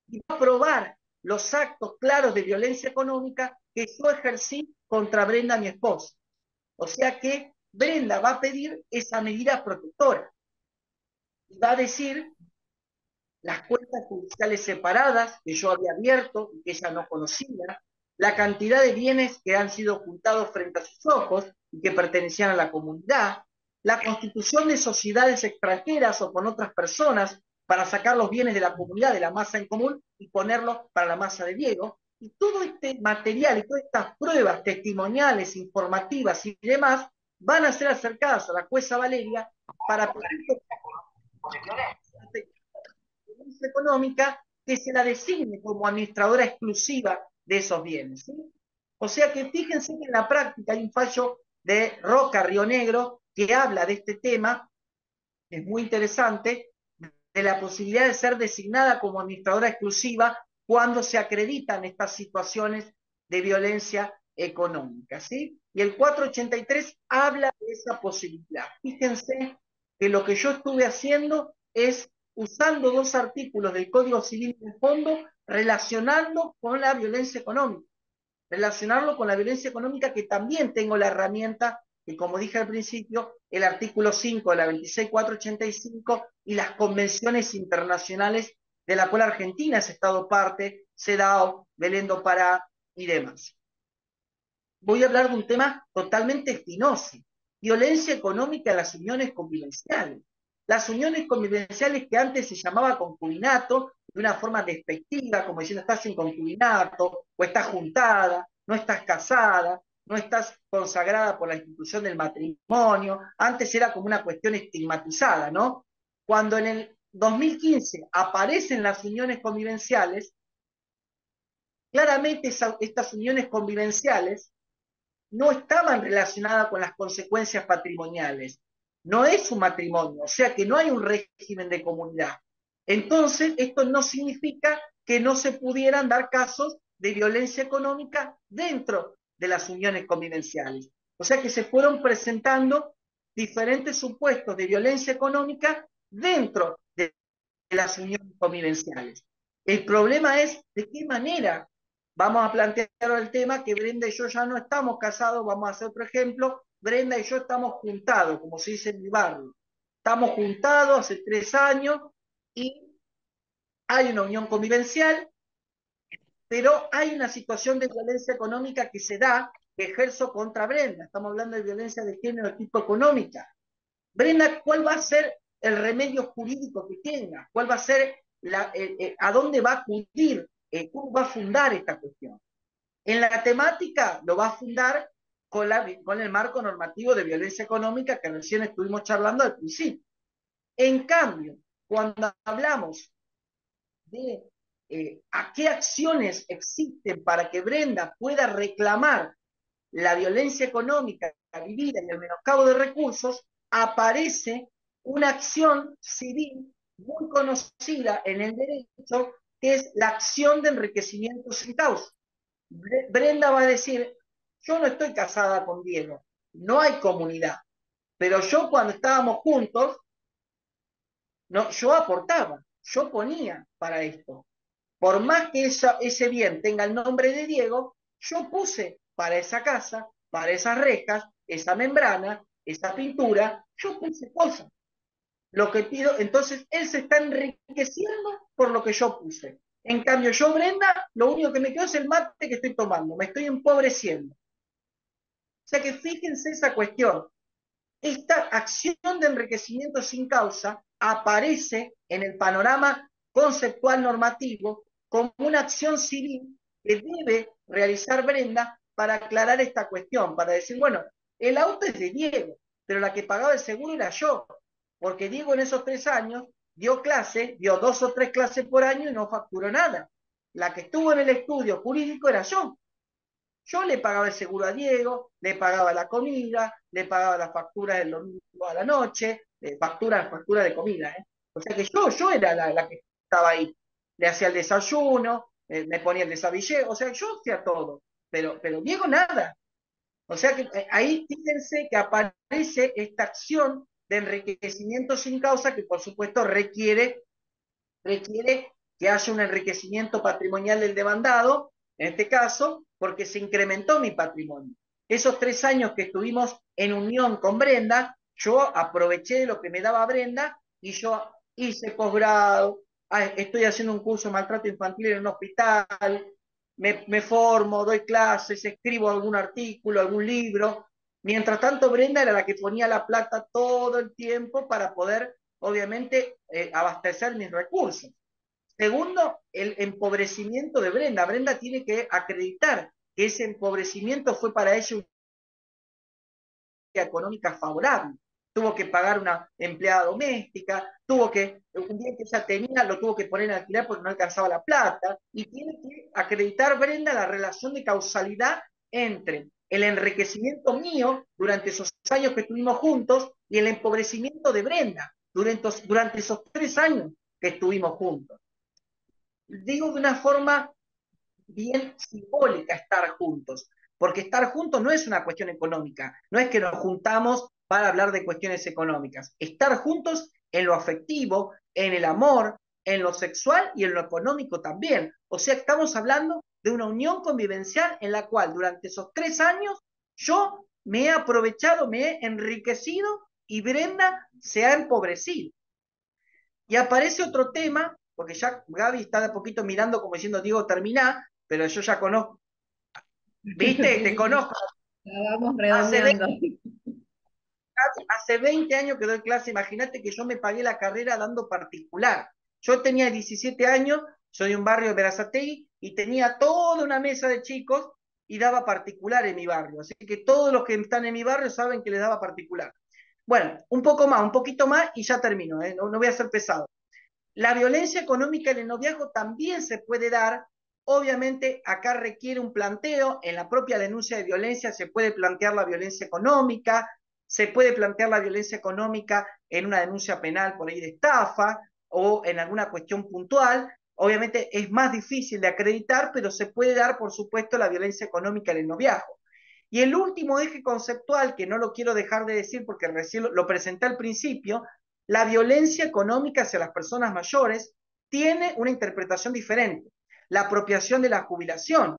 y va a probar los actos claros de violencia económica que yo ejercí contra Brenda, mi esposa. O sea que Brenda va a pedir esa medida protectora y va a decir las cuentas judiciales separadas que yo había abierto y que ella no conocía, la cantidad de bienes que han sido ocultados frente a sus ojos y que pertenecían a la comunidad, la constitución de sociedades extranjeras o con otras personas para sacar los bienes de la comunidad, de la masa en común, y ponerlos para la masa de Diego. Y todo este material y todas estas pruebas testimoniales, informativas y demás van a ser acercadas a la jueza Valeria para pedir económica que se la designe como administradora exclusiva de esos bienes. ¿Sí? O sea que fíjense que en la práctica hay un fallo de Roca Río Negro que habla de este tema, es muy interesante, de la posibilidad de ser designada como administradora exclusiva cuando se acreditan estas situaciones de violencia económica. ¿Sí? Y el 483 habla de esa posibilidad. Fíjense que lo que yo estuve haciendo es usando dos artículos del Código Civil de fondo, relacionando con la violencia económica. Relacionarlo con la violencia económica, que también tengo la herramienta, que como dije al principio, el artículo 5 de la 26485 y las convenciones internacionales de la cual Argentina es Estado parte, CEDAW, Belén do Pará y demás. Voy a hablar de un tema totalmente espinoso: violencia económica en las uniones convivenciales. Las uniones convivenciales que antes se llamaba concubinato, de una forma despectiva, como diciendo estás en concubinato, o estás juntada, no estás casada, no estás consagrada por la institución del matrimonio. Antes era como una cuestión estigmatizada, ¿no? Cuando en el 2015 aparecen las uniones convivenciales, claramente estas uniones convivenciales no estaban relacionadas con las consecuencias patrimoniales. No es un matrimonio, o sea que no hay un régimen de comunidad. Entonces, esto no significa que no se pudieran dar casos de violencia económica dentro de las uniones convivenciales. O sea que se fueron presentando diferentes supuestos de violencia económica dentro de las uniones convivenciales. El problema es de qué manera vamos a plantear el tema que Brenda y yo ya no estamos casados. Vamos a hacer otro ejemplo: Brenda y yo estamos juntados, como se dice en mi barrio. Estamos juntados hace 3 años y hay una unión convivencial, pero hay una situación de violencia económica que se da, que ejerzo contra Brenda. Estamos hablando de violencia de género de tipo económica. Brenda, ¿cuál va a ser el remedio jurídico que tenga? ¿Cuál va a ser a dónde va a acudir? ¿Cómo va a fundar esta cuestión? En la temática lo va a fundar con el marco normativo de violencia económica que recién estuvimos charlando al principio. En cambio, cuando hablamos de a qué acciones existen para que Brenda pueda reclamar la violencia económica vivida y el menoscabo de recursos, aparece una acción civil muy conocida en el derecho, que es la acción de enriquecimiento sin causa. Brenda va a decir, yo no estoy casada con Diego, no hay comunidad, pero yo cuando estábamos juntos, no, yo aportaba, yo ponía para esto. Por más que ese bien tenga el nombre de Diego, yo puse para esa casa, para esas rejas, esa membrana, esa pintura, yo puse cosas. Lo que pido, entonces él se está enriqueciendo por lo que yo puse. En cambio, yo, Brenda, lo único que me quedo es el mate que estoy tomando, me estoy empobreciendo. O sea que fíjense esa cuestión. Esta acción de enriquecimiento sin causa aparece en el panorama conceptual normativo como una acción civil que debe realizar Brenda para aclarar esta cuestión, para decir, bueno, el auto es de Diego, pero la que pagaba el seguro era yo, porque Diego en esos 3 años dio clase, dio 2 o 3 clases por año y no facturó nada. La que estuvo en el estudio jurídico era yo. Yo le pagaba el seguro a Diego, le pagaba la comida, le pagaba la factura del domingo a la noche, factura de comida, ¿eh? O sea que yo era la que estaba ahí. Le hacía el desayuno, me ponía el desabillé, o sea, yo hacía todo, pero Diego nada. O sea que ahí fíjense que aparece esta acción de enriquecimiento sin causa que por supuesto requiere que haya un enriquecimiento patrimonial del demandado, en este caso, porque se incrementó mi patrimonio. Esos 3 años que estuvimos en unión con Brenda, yo aproveché lo que me daba Brenda y yo hice posgrado, estoy haciendo un curso de maltrato infantil en un hospital, me formo, doy clases, escribo algún artículo, algún libro. Mientras tanto, Brenda era la que ponía la plata todo el tiempo para poder, obviamente, abastecer mis recursos. Segundo, el empobrecimiento de Brenda. Brenda tiene que acreditar que ese empobrecimiento fue para ella una económica favorable. Tuvo que pagar una empleada doméstica, un bien que ella tenía, lo tuvo que poner en alquiler porque no alcanzaba la plata, y tiene que acreditar Brenda la relación de causalidad entre el enriquecimiento mío durante esos años que estuvimos juntos y el empobrecimiento de Brenda durante esos 3 años que estuvimos juntos. Digo de una forma bien simbólica estar juntos, porque estar juntos no es una cuestión económica, no es que nos juntamos para hablar de cuestiones económicas, estar juntos en lo afectivo, en el amor, en lo sexual y en lo económico también. O sea, estamos hablando de una unión convivencial en la cual durante esos 3 años yo me he aprovechado, me he enriquecido y Brenda se ha empobrecido. Y aparece otro tema, porque ya Gaby está de a poquito mirando como diciendo, Diego, terminá, pero yo ya conozco, ¿viste? Te Sí, conozco. la vamos Hace redondeando. 20, hace 20 años que doy clase, imagínate que yo me pagué la carrera dando particular. Yo tenía 17 años, soy de un barrio de Berazategui, y tenía toda una mesa de chicos y daba particular en mi barrio. Así que todos los que están en mi barrio saben que les daba particular. Bueno, un poco más, un poquito más y ya termino, ¿eh? No voy a ser pesado. La violencia económica en el noviazgo también se puede dar. Obviamente, acá requiere un planteo. En la propia denuncia de violencia se puede plantear la violencia económica, se puede plantear la violencia económica en una denuncia penal por ahí de estafa o en alguna cuestión puntual. Obviamente es más difícil de acreditar, pero se puede dar, por supuesto, la violencia económica en el noviazgo. Y el último eje conceptual, que no lo quiero dejar de decir porque recién lo presenté al principio, la violencia económica hacia las personas mayores tiene una interpretación diferente. La apropiación de la jubilación,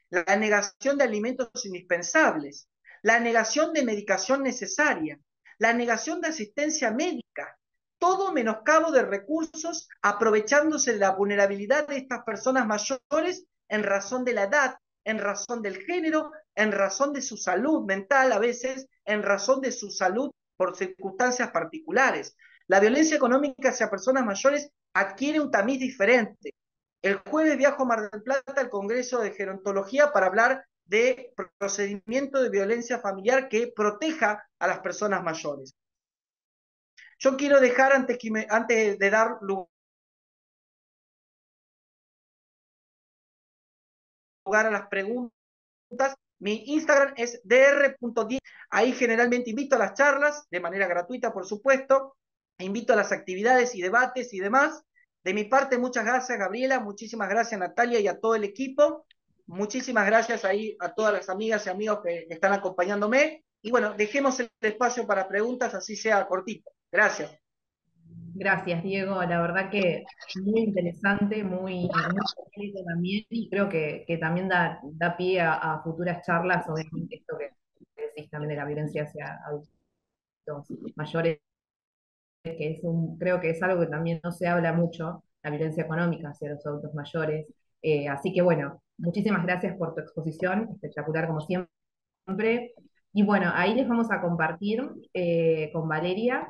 la negación de alimentos indispensables, la negación de medicación necesaria, la negación de asistencia médica, todo menoscabo de recursos aprovechándose de la vulnerabilidad de estas personas mayores en razón de la edad, en razón del género, en razón de su salud mental a veces, en razón de su salud por circunstancias particulares. La violencia económica hacia personas mayores adquiere un tamiz diferente. El jueves viajo a Mar del Plata al Congreso de Gerontología para hablar de procedimiento de violencia familiar que proteja a las personas mayores. Yo quiero dejar, antes de dar lugar lugar a las preguntas. Mi Instagram es dr.die. Ahí generalmente invito a las charlas, de manera gratuita, por supuesto. Invito a las actividades y debates y demás. De mi parte, muchas gracias, Gabriela. Muchísimas gracias, Natalia, y a todo el equipo. Muchísimas gracias ahí a todas las amigas y amigos que están acompañándome. Y bueno, dejemos el espacio para preguntas, así sea cortito. Gracias. Gracias, Diego. La verdad que muy interesante, muy completo también, y creo que también da pie a futuras charlas, obviamente, esto que decís también de la violencia hacia adultos mayores, que creo que es algo que también no se habla mucho, la violencia económica hacia los adultos mayores. Así que bueno, muchísimas gracias por tu exposición, espectacular como siempre. Y bueno, ahí les vamos a compartir con Valeria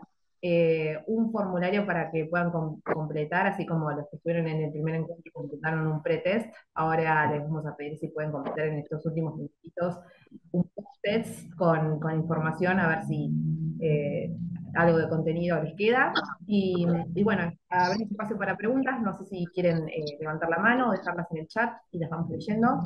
un formulario para que puedan completar, así como los que estuvieron en el primer encuentro completaron un pretest. Ahora les vamos a pedir si pueden completar en estos últimos minutitos un test con información, a ver si algo de contenido les queda. Y bueno, abrir espacio para preguntas. No sé si quieren levantar la mano o dejarlas en el chat y las vamos leyendo.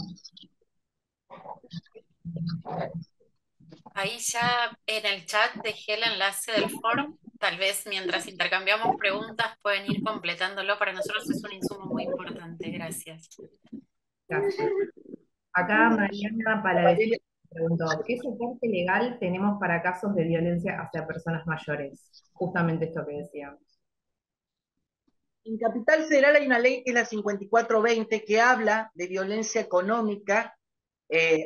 Ahí ya en el chat dejé el enlace del foro. Tal vez mientras intercambiamos preguntas pueden ir completándolo. Para nosotros es un insumo muy importante. Gracias. Gracias. Acá Mariana Palavecino preguntó, ¿qué soporte legal tenemos para casos de violencia hacia personas mayores? Justamente esto que decíamos. En Capital Federal hay una ley que es la 5420 que habla de violencia económica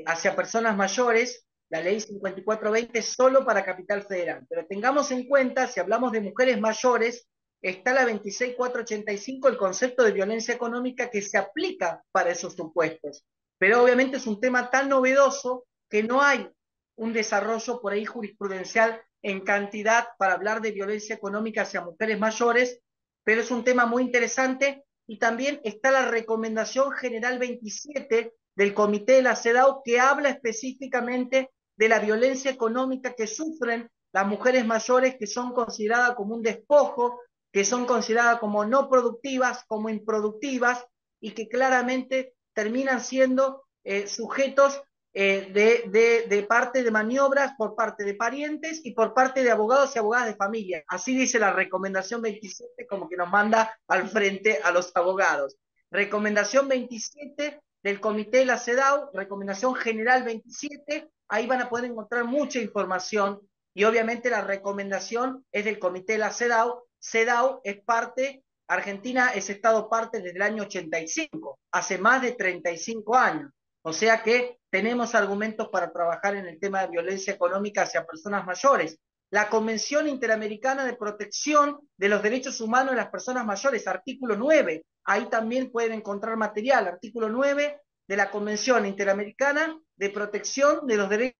hacia personas mayores. La ley 5420 es solo para Capital Federal, pero tengamos en cuenta, si hablamos de mujeres mayores, está la 26485, el concepto de violencia económica que se aplica para esos supuestos. Pero obviamente es un tema tan novedoso que no hay un desarrollo por ahí jurisprudencial en cantidad para hablar de violencia económica hacia mujeres mayores, pero es un tema muy interesante. Y también está la Recomendación General 27 del Comité de la CEDAW, que habla específicamente de la violencia económica que sufren las mujeres mayores, que son consideradas como un despojo, que son consideradas como no productivas, como improductivas, y que claramente terminan siendo sujetos de parte de maniobras por parte de parientes y por parte de abogados y abogadas de familia. Así dice la Recomendación 27, como que nos manda al frente a los abogados. Recomendación 27 del Comité de la CEDAW, Recomendación General 27, ahí van a poder encontrar mucha información, y obviamente la recomendación es del Comité de la CEDAW. CEDAW es parte, Argentina es Estado parte desde el año 85, hace más de 35 años. O sea que tenemos argumentos para trabajar en el tema de violencia económica hacia personas mayores. La Convención Interamericana de Protección de los Derechos Humanos de las Personas Mayores, artículo 9, ahí también pueden encontrar material, artículo 9 de la Convención Interamericana de Protección de los Derechos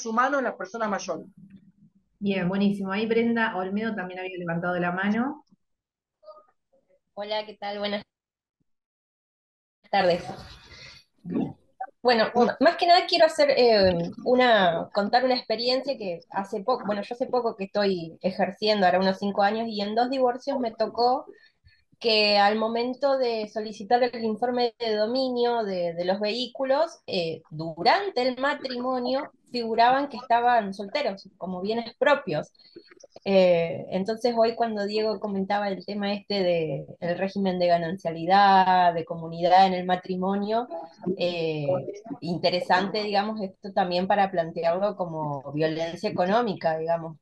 Humanos de las Personas Mayores. Bien, buenísimo. Ahí Brenda Olmedo también había levantado la mano. Hola, ¿qué tal? Buenas tardes. Bueno, más que nada quiero hacer contar una experiencia que hace poco, bueno, yo hace poco que estoy ejerciendo, ahora unos 5 años, y en 2 divorcios me tocó que al momento de solicitar el informe de dominio de los vehículos, durante el matrimonio figuraban que estaban solteros, como bienes propios. Entonces hoy cuando Diego comentaba el tema este de el régimen de ganancialidad, de comunidad en el matrimonio, interesante, digamos, esto también para plantearlo como violencia económica, digamos.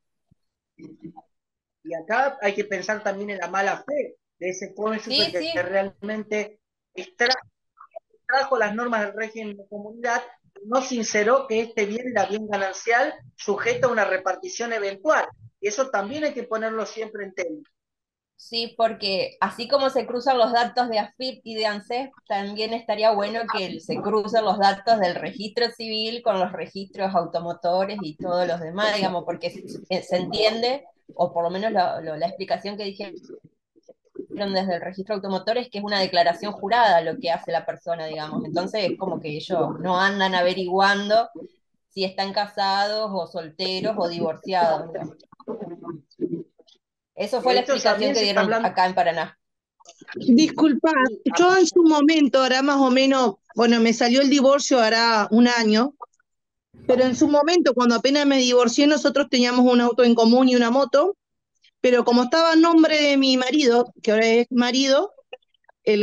Y acá hay que pensar también en la mala fe de ese cónyuge Sí, que sí. realmente extrajo las normas del régimen de comunidad, no sinceró que este bien era bien ganancial, sujeto a una repartición eventual. Y eso también hay que ponerlo siempre en tela. Sí, porque así como se cruzan los datos de AFIP y de ANSES, también estaría bueno que se crucen los datos del registro civil con los registros automotores y todos los demás, digamos, porque se entiende, o por lo menos la explicación que dijeron desde el registro automotor es que es una declaración jurada lo que hace la persona, digamos. Entonces es como que ellos no andan averiguando si están casados o solteros o divorciados, digamos. Eso fue De la hecho, explicación también que se está dieron hablando, acá en Paraná. Disculpa, Y yo en su momento, hará más o menos, bueno, me salió el divorcio hará un año, pero en su momento, cuando apenas me divorcié, nosotros teníamos un auto en común y una moto, pero como estaba a nombre de mi marido, que ahora es marido,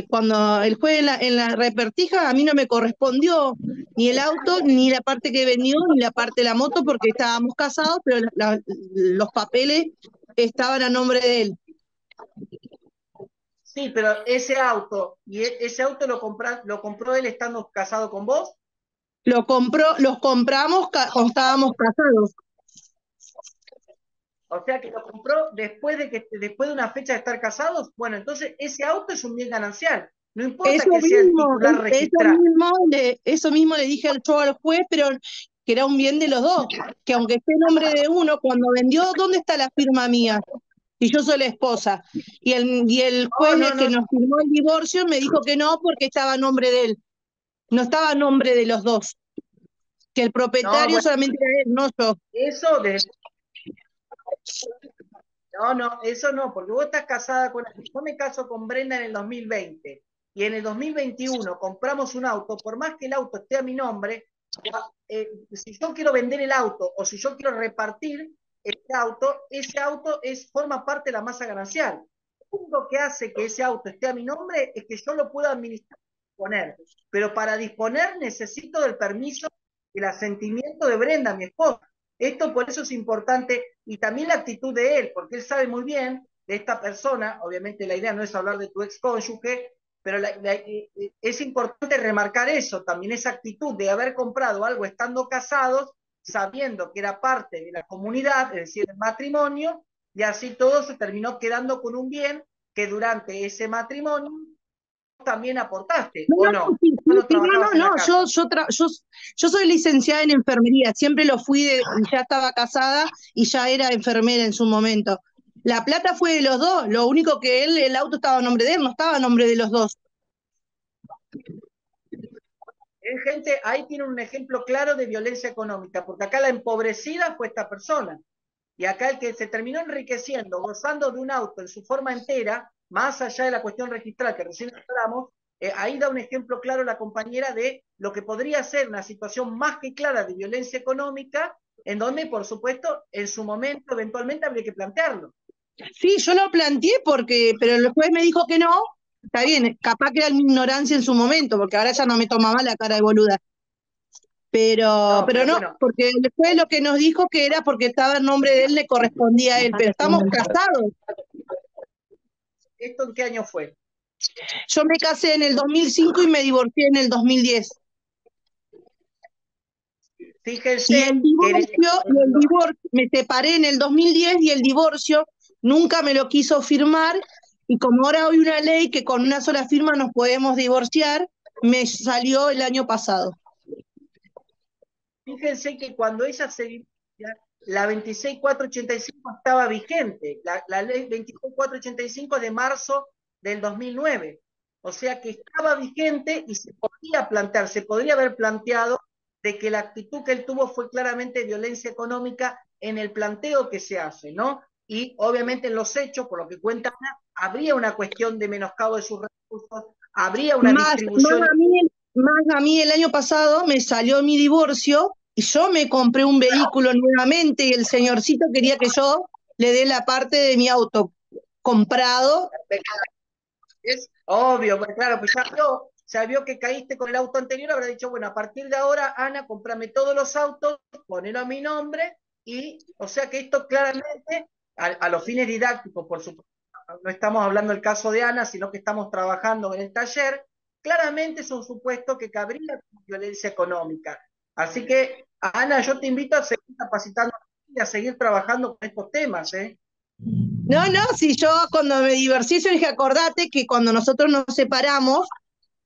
cuando el juez en la repertija, a mí no me correspondió ni el auto, ni la parte que vendió, ni la parte de la moto, porque estábamos casados, pero los papeles estaban a nombre de él. sí, pero ese auto, ese auto lo compró él estando casado con vos. Los compramos cuando estábamos casados. O sea que lo compró después de una fecha de estar casados. Bueno, entonces ese auto es un bien ganancial. No importa Eso que sea el mismo, titular registrado. eso mismo le dije yo al juez, pero que era un bien de los dos, que aunque esté en nombre de uno, cuando vendió, ¿dónde está la firma mía? Y yo soy la esposa. Y el No, juez no, que no. nos firmó el divorcio me dijo que no, porque estaba a nombre de él. No estaba a nombre de los dos, que el No, propietario bueno, solamente era él, no yo. eso de, no, no, eso no, porque vos estás casada con... Yo me caso con Brenda en el 2020 y en el 2021 compramos un auto, por más que el auto esté a mi nombre, si yo quiero vender el auto o si yo quiero repartir ese auto forma parte de la masa ganancial. Lo único que hace que ese auto esté a mi nombre es que yo lo pueda administrar y disponer, pero para disponer necesito del permiso y el asentimiento de Brenda, mi esposa. Esto por eso es importante y también la actitud de él, porque él sabe muy bien de esta persona, obviamente la idea no es hablar de tu ex cónyuge, pero es importante remarcar eso, también esa actitud de haber comprado algo estando casados, sabiendo que era parte de la comunidad, es decir, el matrimonio, y así todo se terminó quedando con un bien que durante ese matrimonio también aportaste, No, ¿o no, no? sí, ¿O sí, no sí, no, trabajabas en no, la no, casa? yo soy licenciada en enfermería, siempre lo fui, ya estaba casada y ya era enfermera en su momento. La plata fue de los dos, lo único que el auto estaba a nombre de él, no estaba a nombre de los dos. Gente, ahí tienen un ejemplo claro de violencia económica, porque acá la empobrecida fue esta persona. Y acá el que se terminó enriqueciendo, gozando de un auto en su forma entera, más allá de la cuestión registral que recién hablamos, ahí da un ejemplo claro la compañera de lo que podría ser una situación más que clara de violencia económica, en donde, por supuesto, en su momento, eventualmente habría que plantearlo. Sí, yo lo planteé pero el juez me dijo que no, está bien, capaz que era mi ignorancia en su momento, porque ahora ya no me tomaba la cara de boluda. No, Pero pero no, bueno, porque después lo que nos dijo que era porque estaba en nombre de él, le correspondía a él, pero estamos casados. ¿esto en qué año fue? Yo me casé en el 2005 y me divorcié en el 2010. Y Fíjense el que divorcio, me separé en el 2010 y el divorcio nunca me lo quiso firmar. Y como ahora hay una ley que con una sola firma nos podemos divorciar, me salió el año pasado. Fíjense que cuando ella se divorcia, la 26485 estaba vigente, la ley 26485 de marzo del 2009. O sea que estaba vigente y se podía plantear, se podría haber planteado de que la actitud que él tuvo fue claramente violencia económica en el planteo que se hace, ¿no? Y obviamente en los hechos, por lo que cuenta Ana, habría una cuestión de menoscabo de sus recursos, habría una Más, más distribución. a mí, más a mí el año pasado me salió mi divorcio y yo me compré un vehículo nuevamente y el señorcito quería que yo le dé la parte de mi auto comprado. Es obvio, pues claro, pues ya vio que caíste con el auto anterior, habrá dicho, bueno, a partir de ahora, Ana, comprame todos los autos, ponelo a mi nombre, y, o sea que esto claramente, a los fines didácticos, por supuesto, no estamos hablando del caso de Ana, sino que estamos trabajando en el taller, claramente es un supuesto que cabría como violencia económica. Así que, Ana, yo te invito a seguir capacitando y a seguir trabajando con estos temas, ¿eh? No, no, si yo cuando me divorcié, yo dije, acordate que cuando nosotros nos separamos,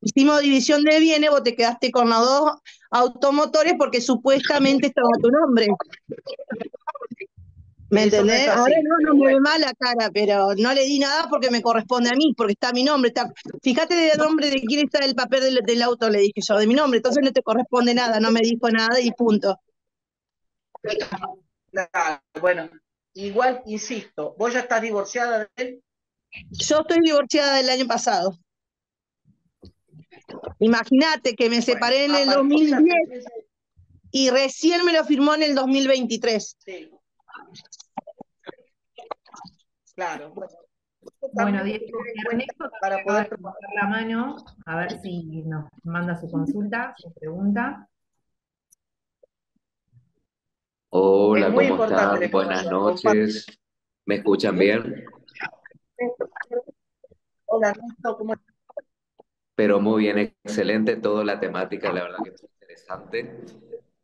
hicimos división de bienes, vos te quedaste con los dos automotores porque supuestamente estaba tu nombre. ¿Me Eso no es entendés? Ahora así, no pero me ve bueno. mal la cara, pero no le di nada porque me corresponde a mí, porque está mi nombre. Fíjate de nombre de quién está el papel del auto, le dije yo, de mi nombre, entonces no te corresponde nada, no me dijo nada y punto. Claro, bueno, igual, insisto, vos ya estás divorciada de él. Yo estoy divorciada del año pasado. Imagínate que me Bueno, separé en a el partir de la 2010 sentencia, y recién me lo firmó en el 2023. sí, claro. Bueno, esto Bueno, también hay Diego, que tener en cuenta Ernesto también para acaba poder de trabajar. levantar la mano, a ver si nos manda su consulta, su pregunta. Es Hola, muy ¿cómo importante la están? Buenas información. Comparte. noches. ¿Me escuchan bien? Hola, Ernesto, ¿cómo estás? Pero muy bien, excelente toda la temática, la verdad que es muy interesante.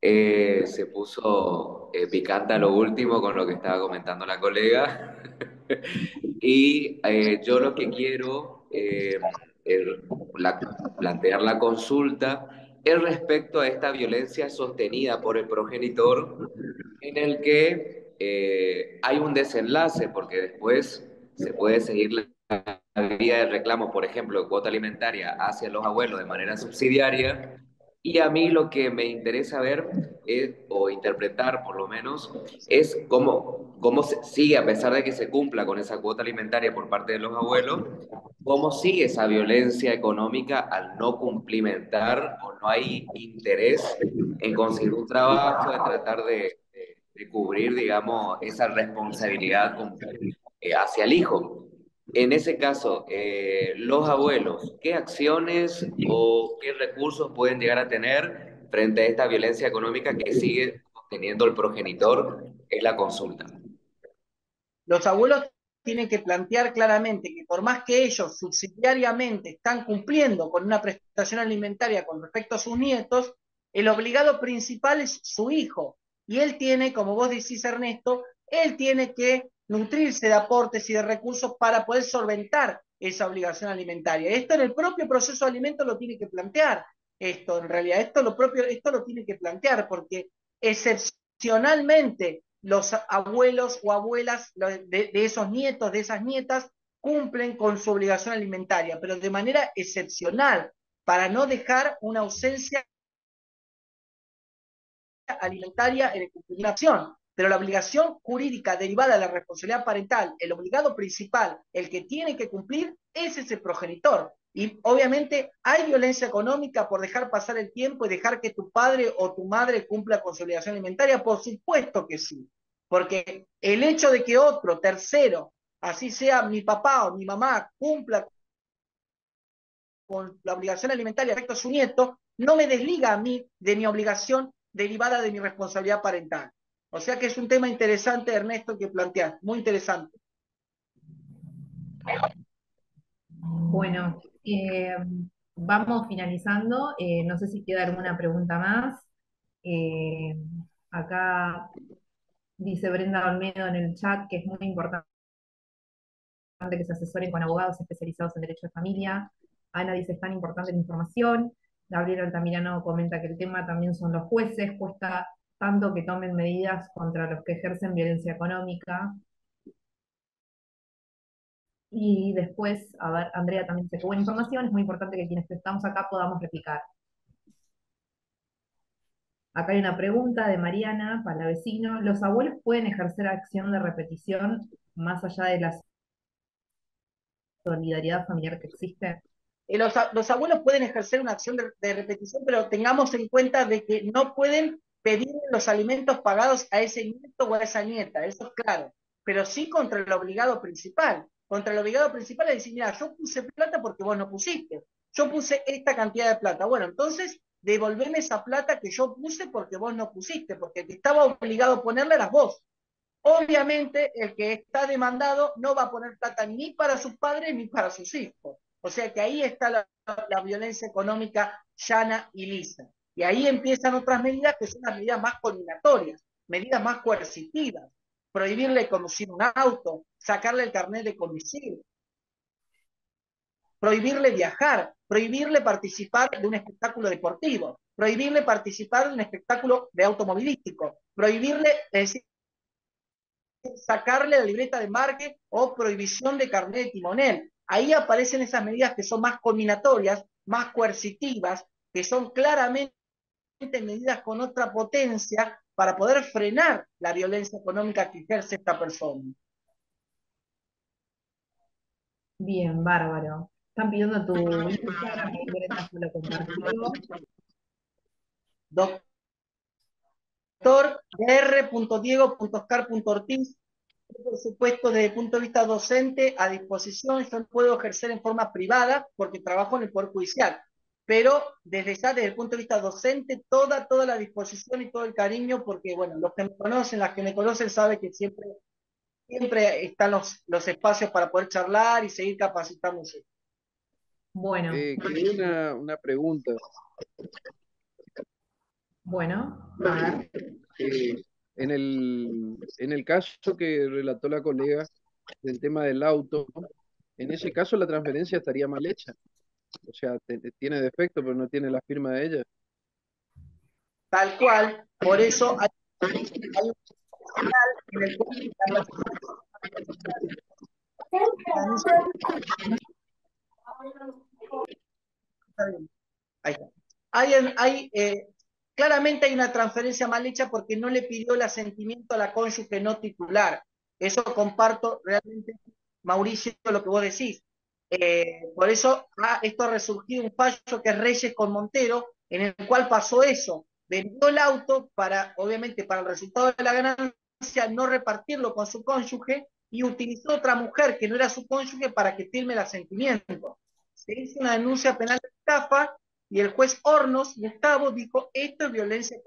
Se puso picante a lo último con lo que estaba comentando la colega. Y yo lo que quiero plantear la consulta es respecto a esta violencia sostenida por el progenitor, en el que hay un desenlace, porque después se puede seguir la vía de reclamo, por ejemplo, de cuota alimentaria hacia los abuelos de manera subsidiaria. Y a mí lo que me interesa ver o interpretar por lo menos es cómo se sigue, a pesar de que se cumpla con esa cuota alimentaria por parte de los abuelos, cómo sigue esa violencia económica al no cumplimentar o no hay interés en conseguir un trabajo, en tratar de cubrir, digamos, esa responsabilidad hacia el hijo. En ese caso, los abuelos, ¿qué acciones o qué recursos pueden llegar a tener frente a esta violencia económica que sigue teniendo el progenitor? Es la consulta. Los abuelos tienen que plantear claramente que por más que ellos subsidiariamente están cumpliendo con una prestación alimentaria con respecto a sus nietos, el obligado principal es su hijo. Y él tiene, como vos decís, Ernesto, él tiene que nutrirse de aportes y de recursos para poder solventar esa obligación alimentaria. Esto en el propio proceso de alimento lo tiene que plantear. Esto, en realidad, esto lo tiene que plantear porque excepcionalmente los abuelos o abuelas de esos nietos, de esas nietas, cumplen con su obligación alimentaria, pero de manera excepcional, para no dejar una ausencia alimentaria en el cumplimiento de la acción. Pero la obligación jurídica derivada de la responsabilidad parental, el obligado principal, el que tiene que cumplir, es ese progenitor. Y obviamente hay violencia económica por dejar pasar el tiempo y dejar que tu padre o tu madre cumpla con su obligación alimentaria, por supuesto que sí. Porque el hecho de que otro, tercero, así sea mi papá o mi mamá, cumpla con la obligación alimentaria respecto a su nieto, no me desliga a mí de mi obligación derivada de mi responsabilidad parental. O sea que es un tema interesante, Ernesto, que planteas, muy interesante. Bueno, vamos finalizando. No sé si queda alguna pregunta más. Eh, Acá dice Brenda Olmedo en el chat que es muy importante que se asesoren con abogados especializados en derecho de familia. Ana dice, es tan importante la información. Gabriel Altamirano comenta que el tema también son los jueces, cuesta tanto que tomen medidas contra los que ejercen violencia económica. Y después, a ver, Andrea también dice que buena información, es muy importante que quienes estamos acá podamos replicar. Acá hay una pregunta de Mariana, Palavecino. ¿Los abuelos pueden ejercer acción de repetición más allá de la solidaridad familiar que existe? Los abuelos pueden ejercer una acción de repetición, pero tengamos en cuenta de que no pueden pedir los alimentos pagados a ese nieto o a esa nieta, eso es claro, pero sí contra el obligado principal. Contra el obligado principal es decir, mira, yo puse plata porque vos no pusiste, yo puse esta cantidad de plata, bueno, entonces devolveme esa plata que yo puse porque vos no pusiste, porque el que estaba obligado a ponerla eras vos. Obviamente, el que está demandado no va a poner plata ni para sus padres ni para sus hijos. O sea que ahí está la violencia económica llana y lisa. Y ahí empiezan otras medidas que son las medidas más coordinatorias, medidas más coercitivas. Prohibirle conducir un auto, sacarle el carnet de conducir, prohibirle viajar, prohibirle participar de un espectáculo deportivo, prohibirle participar de un espectáculo de automovilístico, prohibirle, es decir, sacarle la libreta de embarque o prohibición de carnet de timonel. Ahí aparecen esas medidas que son más combinatorias, más coercitivas, que son claramente medidas con otra potencia para poder frenar la violencia económica que ejerce esta persona. Bien, bárbaro. Están pidiendo tu Instagram, ahí Brenda se lo compartió. Doctor dr.diego.oscar.ortiz. Por supuesto, desde el punto de vista docente, a disposición. Yo no puedo ejercer en forma privada porque trabajo en el Poder Judicial, pero desde ya, desde el punto de vista docente, toda la disposición y todo el cariño, porque, bueno, los que me conocen, las que me conocen, saben que siempre están los espacios para poder charlar y seguir capacitándose. Bueno, Quería una pregunta. bueno, a ver. En el caso que relató la colega del tema del auto, en ese caso la transferencia estaría mal hecha. O sea, tiene defecto, pero no tiene la firma de ella. Tal cual, por eso hay un canal en el cual la persona, ahí está. Claramente hay una transferencia mal hecha porque no le pidió el asentimiento a la cónyuge no titular. Eso comparto realmente, Mauricio, lo que vos decís. Por eso esto ha resurgido un fallo que es Reyes con Montero, en el cual pasó eso. Vendió el auto para, obviamente, para el resultado de la ganancia, no repartirlo con su cónyuge y utilizó otra mujer que no era su cónyuge para que firme el asentimiento. Se hizo una denuncia penal de estafa y el juez Hornos, Gustavo, dijo, esto es violencia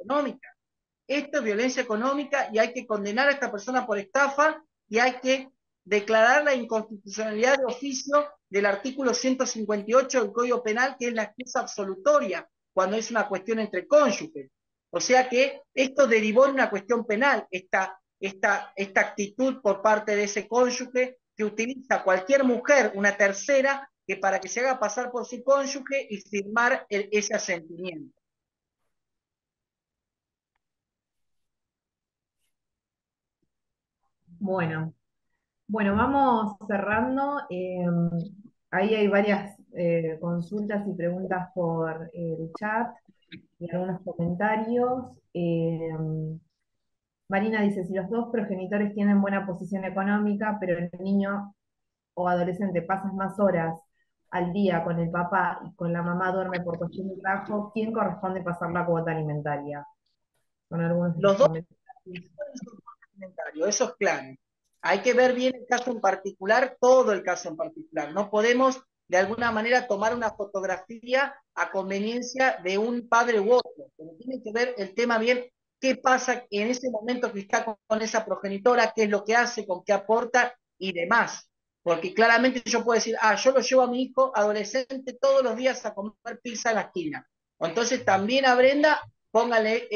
económica y hay que condenar a esta persona por estafa y hay que declarar la inconstitucionalidad de oficio del artículo 158 del Código Penal, que es la excusa absolutoria, cuando es una cuestión entre cónyuges. O sea que esto derivó en una cuestión penal, esta actitud por parte de ese cónyuge que utiliza cualquier mujer, una tercera, que para que se haga pasar por su cónyuge y firmar ese asentimiento. Bueno, vamos cerrando. Ahí hay varias consultas y preguntas por el chat y algunos comentarios. Marina dice, si los dos progenitores tienen buena posición económica, pero el niño o adolescente pasa más horas al día con el papá y con la mamá duerme por cuestión de trabajo, ¿quién corresponde pasar la cuota alimentaria? Son algunos de los Los dos comentarios. eso es claro. Hay que ver bien el caso en particular, todo el caso en particular. No podemos de alguna manera tomar una fotografía a conveniencia de un padre u otro, pero tiene que ver el tema bien, qué pasa en ese momento que está con esa progenitora, qué es lo que hace, con qué aporta y demás. Porque claramente yo puedo decir, yo lo llevo a mi hijo adolescente todos los días a comer pizza en la esquina. O entonces también a Brenda, póngale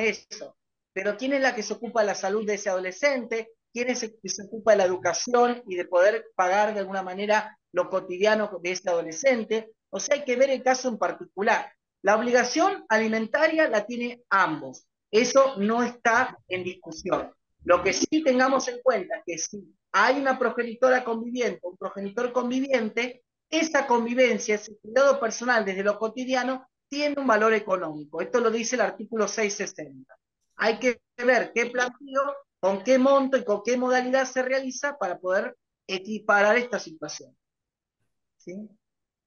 eso. Pero ¿quién es la que se ocupa de la salud de ese adolescente? ¿Quién es el que se ocupa de la educación y de poder pagar de alguna manera lo cotidiano de ese adolescente? O sea, hay que ver el caso en particular. La obligación alimentaria la tiene ambos. Eso no está en discusión. Lo que sí tengamos en cuenta es que si hay una progenitora conviviente, un progenitor conviviente, esa convivencia, ese cuidado personal desde lo cotidiano, tiene un valor económico. Esto lo dice el artículo 660. Hay que ver qué planteo, con qué monto y con qué modalidad se realiza para poder equiparar esta situación. ¿Sí?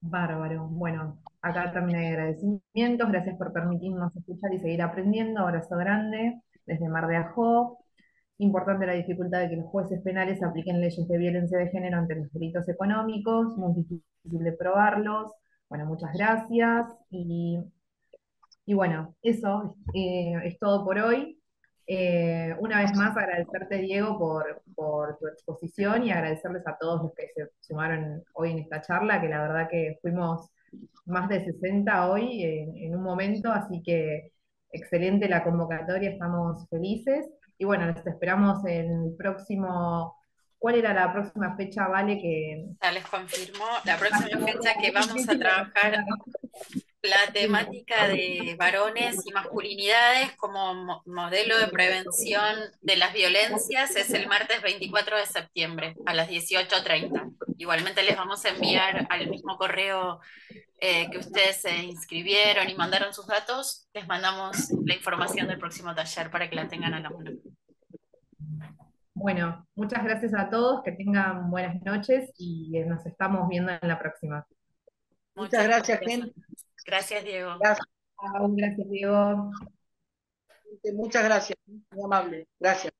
Bárbaro. Bueno, acá también hay agradecimientos. Gracias por permitirnos escuchar y seguir aprendiendo. Abrazo grande desde Mar de Ajó. Importante la dificultad de que los jueces penales apliquen leyes de violencia de género ante los delitos económicos. Muy difícil de probarlos. Bueno, muchas gracias. Y bueno, eso es todo por hoy. Una vez más, agradecerte, Diego, por tu exposición y agradecerles a todos los que se sumaron hoy en esta charla, que la verdad que fuimos más de 60 hoy en un momento, así que excelente la convocatoria, estamos felices. Y bueno, los esperamos en el próximo. ¿Cuál era la próxima fecha, Vale? Ya les confirmo, la próxima fecha que vamos a trabajar la temática de varones y masculinidades como modelo de prevención de las violencias es el martes 24 de septiembre a las 18:30. Igualmente les vamos a enviar al mismo correo que ustedes se inscribieron y mandaron sus datos, les mandamos la información del próximo taller para que la tengan a la mano. Bueno, muchas gracias a todos, que tengan buenas noches y nos estamos viendo en la próxima. Muchas Muchas gracias, gracias. gente. Gracias, Diego. Gracias, Chao, gracias, Diego. gente. Muchas gracias. Muy amable. Gracias.